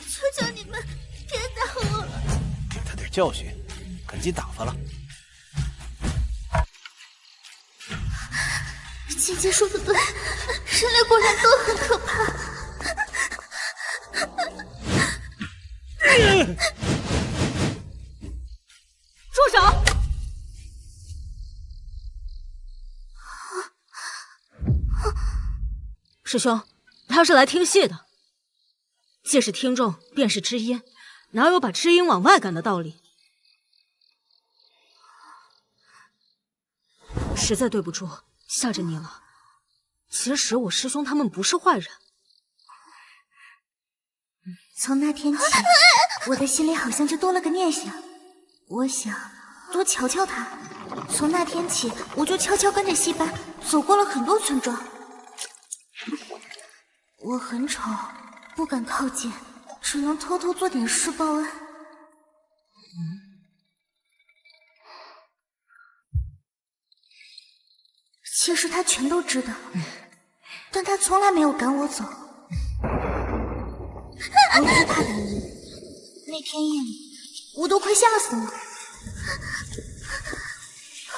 求求你们，别打我！给他点教训，赶紧打发了。姐姐说的对，人类果然都很可怕。住手！师兄，他是来听戏的。既是听众，便是知音，哪有把知音往外赶的道理？实在对不住，吓着你了。其实我师兄他们不是坏人。从那天起，我的心里好像就多了个念想，我想多瞧瞧他。从那天起，我就悄悄跟着戏班走过了很多村庄。我很丑，不敢靠近，只能偷偷做点事报恩。其实他全都知道，但他从来没有赶我走。我最怕的人，那天夜里，我都快吓死了。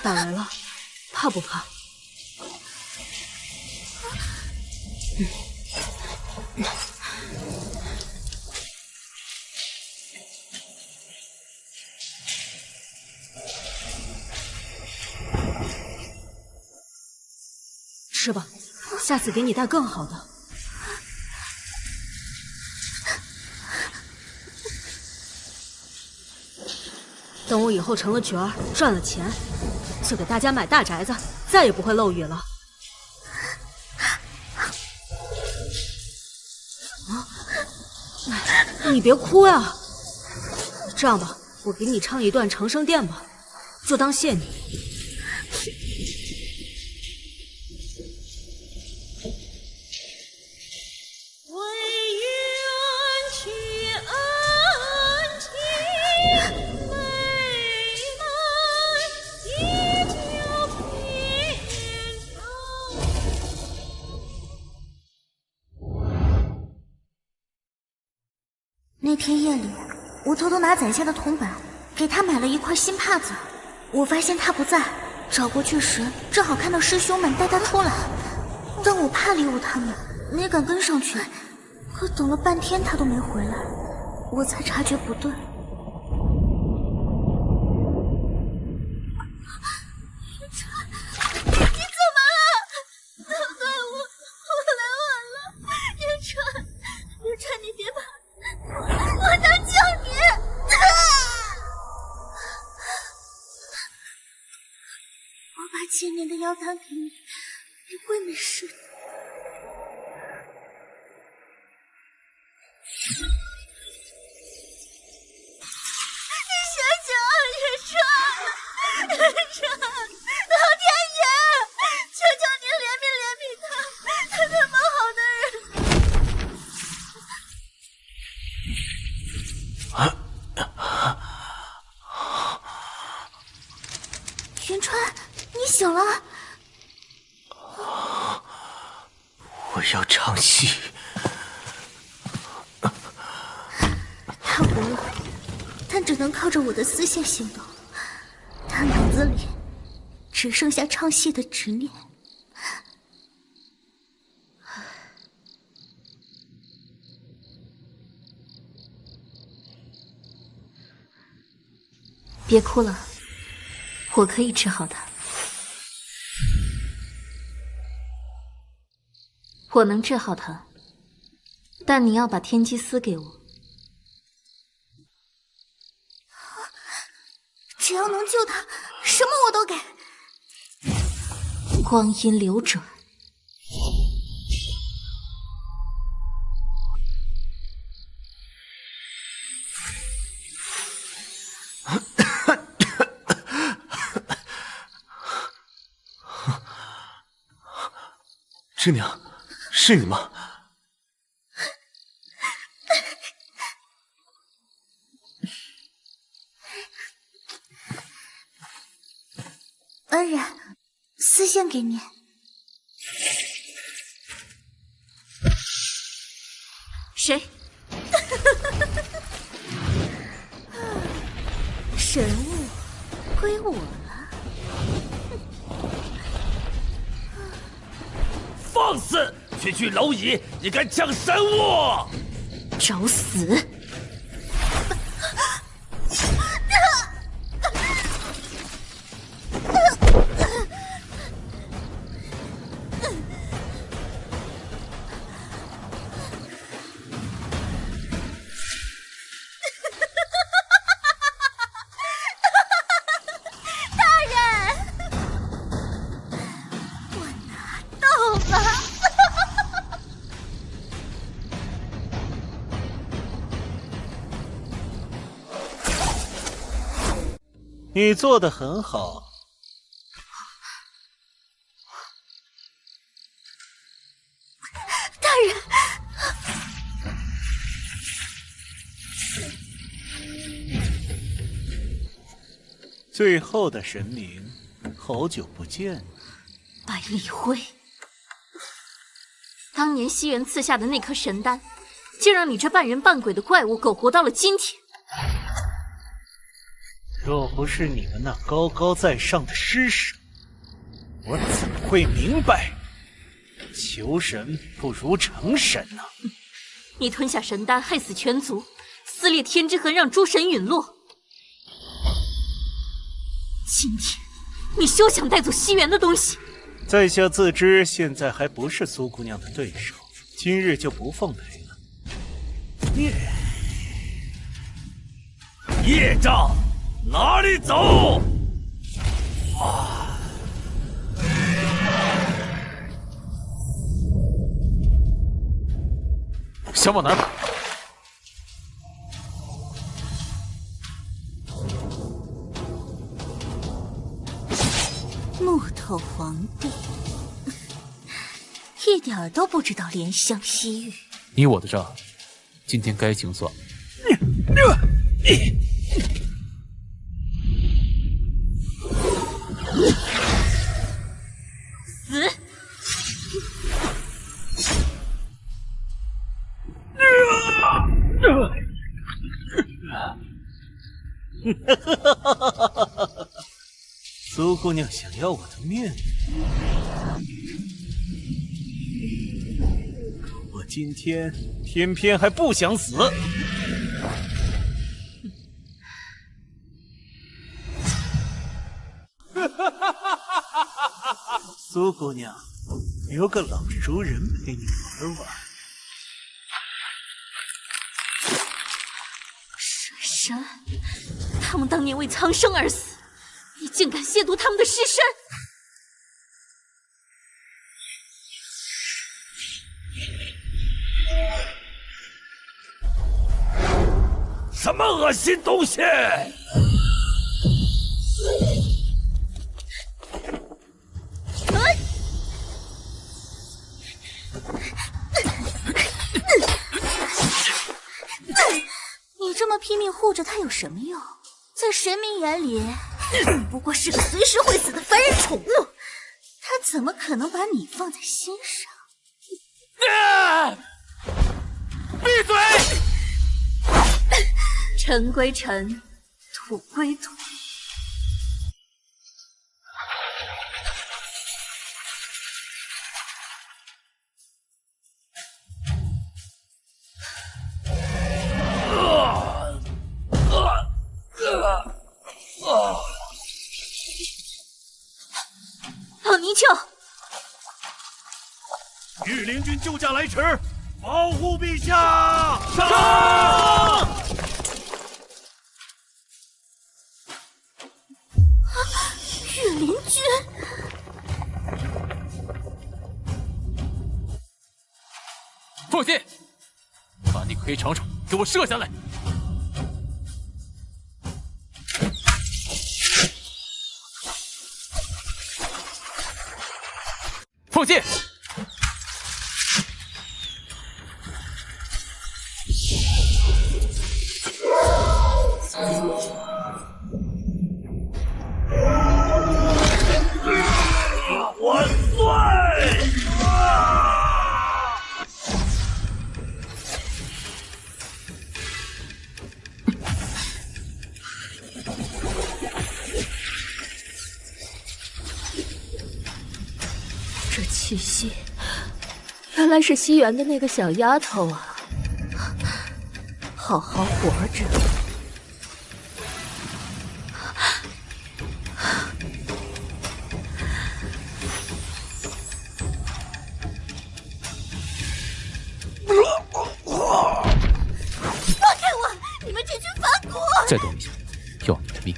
打来了，怕不怕？吃吧，下次给你带更好的。等我以后成了角儿，赚了钱，就给大家买大宅子，再也不会漏雨了。你别哭呀！这样吧，我给你唱一段长生殿吧，就当谢你。那天夜里，我偷偷拿宰相的铜板给他买了一块新帕子。我发现他不在，找过去时正好看到师兄们带他出来，但我怕离误他们，没敢跟上去。可等了半天他都没回来，我才察觉不对。你怎么了？都怪我来晚了。云川，你别怕。我能救你！我把1000年的药汤给你，你会没事的。你醒醒，云川，老天爷，求求你怜悯他，他那么好的人。云川，你醒了。我要唱戏。他活了，但只能靠着我的丝线行动。他脑子里只剩下唱戏的执念。别哭了，我可以治好他。我能治好他，但你要把天机丝给我。只要能救他，什么我都给。光阴流转，师娘，是你吗？恩人，丝线给你。谁？神物归我了。放肆！区区蝼蚁，你敢抢神物？找死！你做得很好。大人，最后的神明，好久不见。百里辉，当年西元赐下的那颗神丹，竟让你这半人半鬼的怪物苟活到了今天。若不是你们那高高在上的施舍，我怎么会明白求神不如成神呢？你吞下神丹，害死全族，撕裂天之痕，让诸神陨落。今天，你休想带走西元的东西。在下自知现在还不是苏姑娘的对手，今日就不奉陪了。业障，哪里走？想往哪跑？木头皇帝，一点儿都不知道怜香惜玉。你我的账，今天该清算了。死！苏姑娘想要我的命，我今天偏偏还不想死。苏姑娘，留个老熟人陪你玩玩。水神，他们当年为苍生而死，你竟敢亵渎他们的尸身！什么恶心东西！你这么拼命护着他有什么用？在神明眼里，你不过是个随时会死的凡人宠物，他怎么可能把你放在心上？闭嘴！尘归尘，土归土。老泥鳅，御林军救驾来迟，保护陛下！上！御林军，放心，把你可以长虫给我射下来。放箭！万岁！这气息，原来是西园的那个小丫头啊！好好活着。放开我！你们这群反骨！再动一下，要你的命！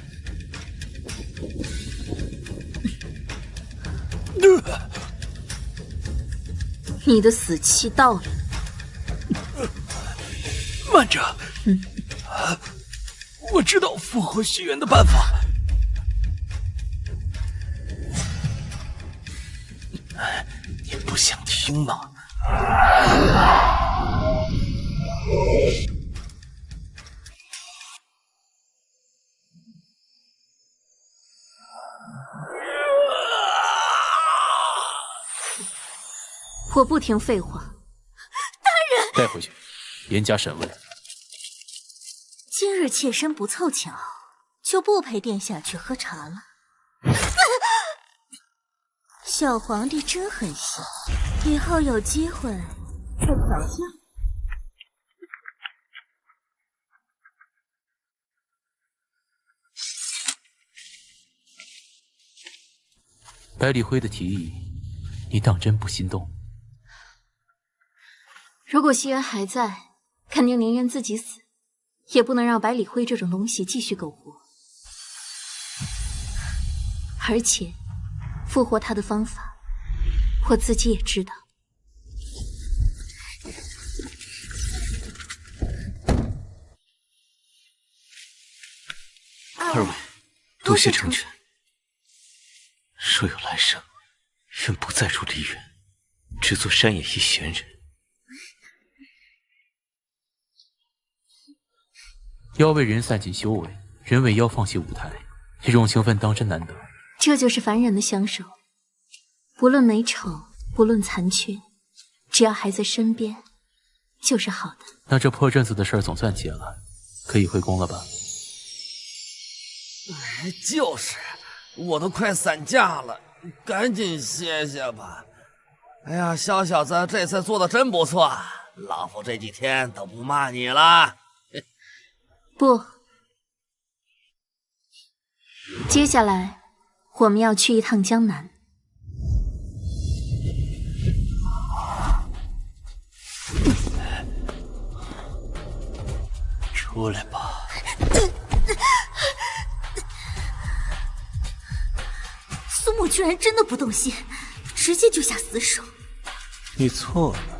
你的死期到了。慢着，我知道复活西元的办法，不想听吗？我不听废话。大人，带回去，严加审问。今日妾身不凑巧，就不陪殿下去喝茶了。小皇帝真狠心，以后有机会再调教。百里辉的提议，你当真不心动？如果熙元还在，肯定宁愿自己死，也不能让百里辉这种东西继续苟活。而且，复活他的方法，我自己也知道。二位，多谢成全。若有来生，愿不再入梨园，只做山野一闲人。妖为人散尽修为，人为妖放弃舞台，这种情分当真难得。这就是凡人的相守，不论美丑，不论残缺，只要还在身边，就是好的。那这破阵子的事儿总算结了，可以回宫了吧？就是，我都快散架了，赶紧歇歇吧。哎呀，小小子这次做的真不错，老夫这几天都不骂你了。不，接下来我们要去一趟江南。出来吧。苏木居然真的不动心，直接就下死手。你错了，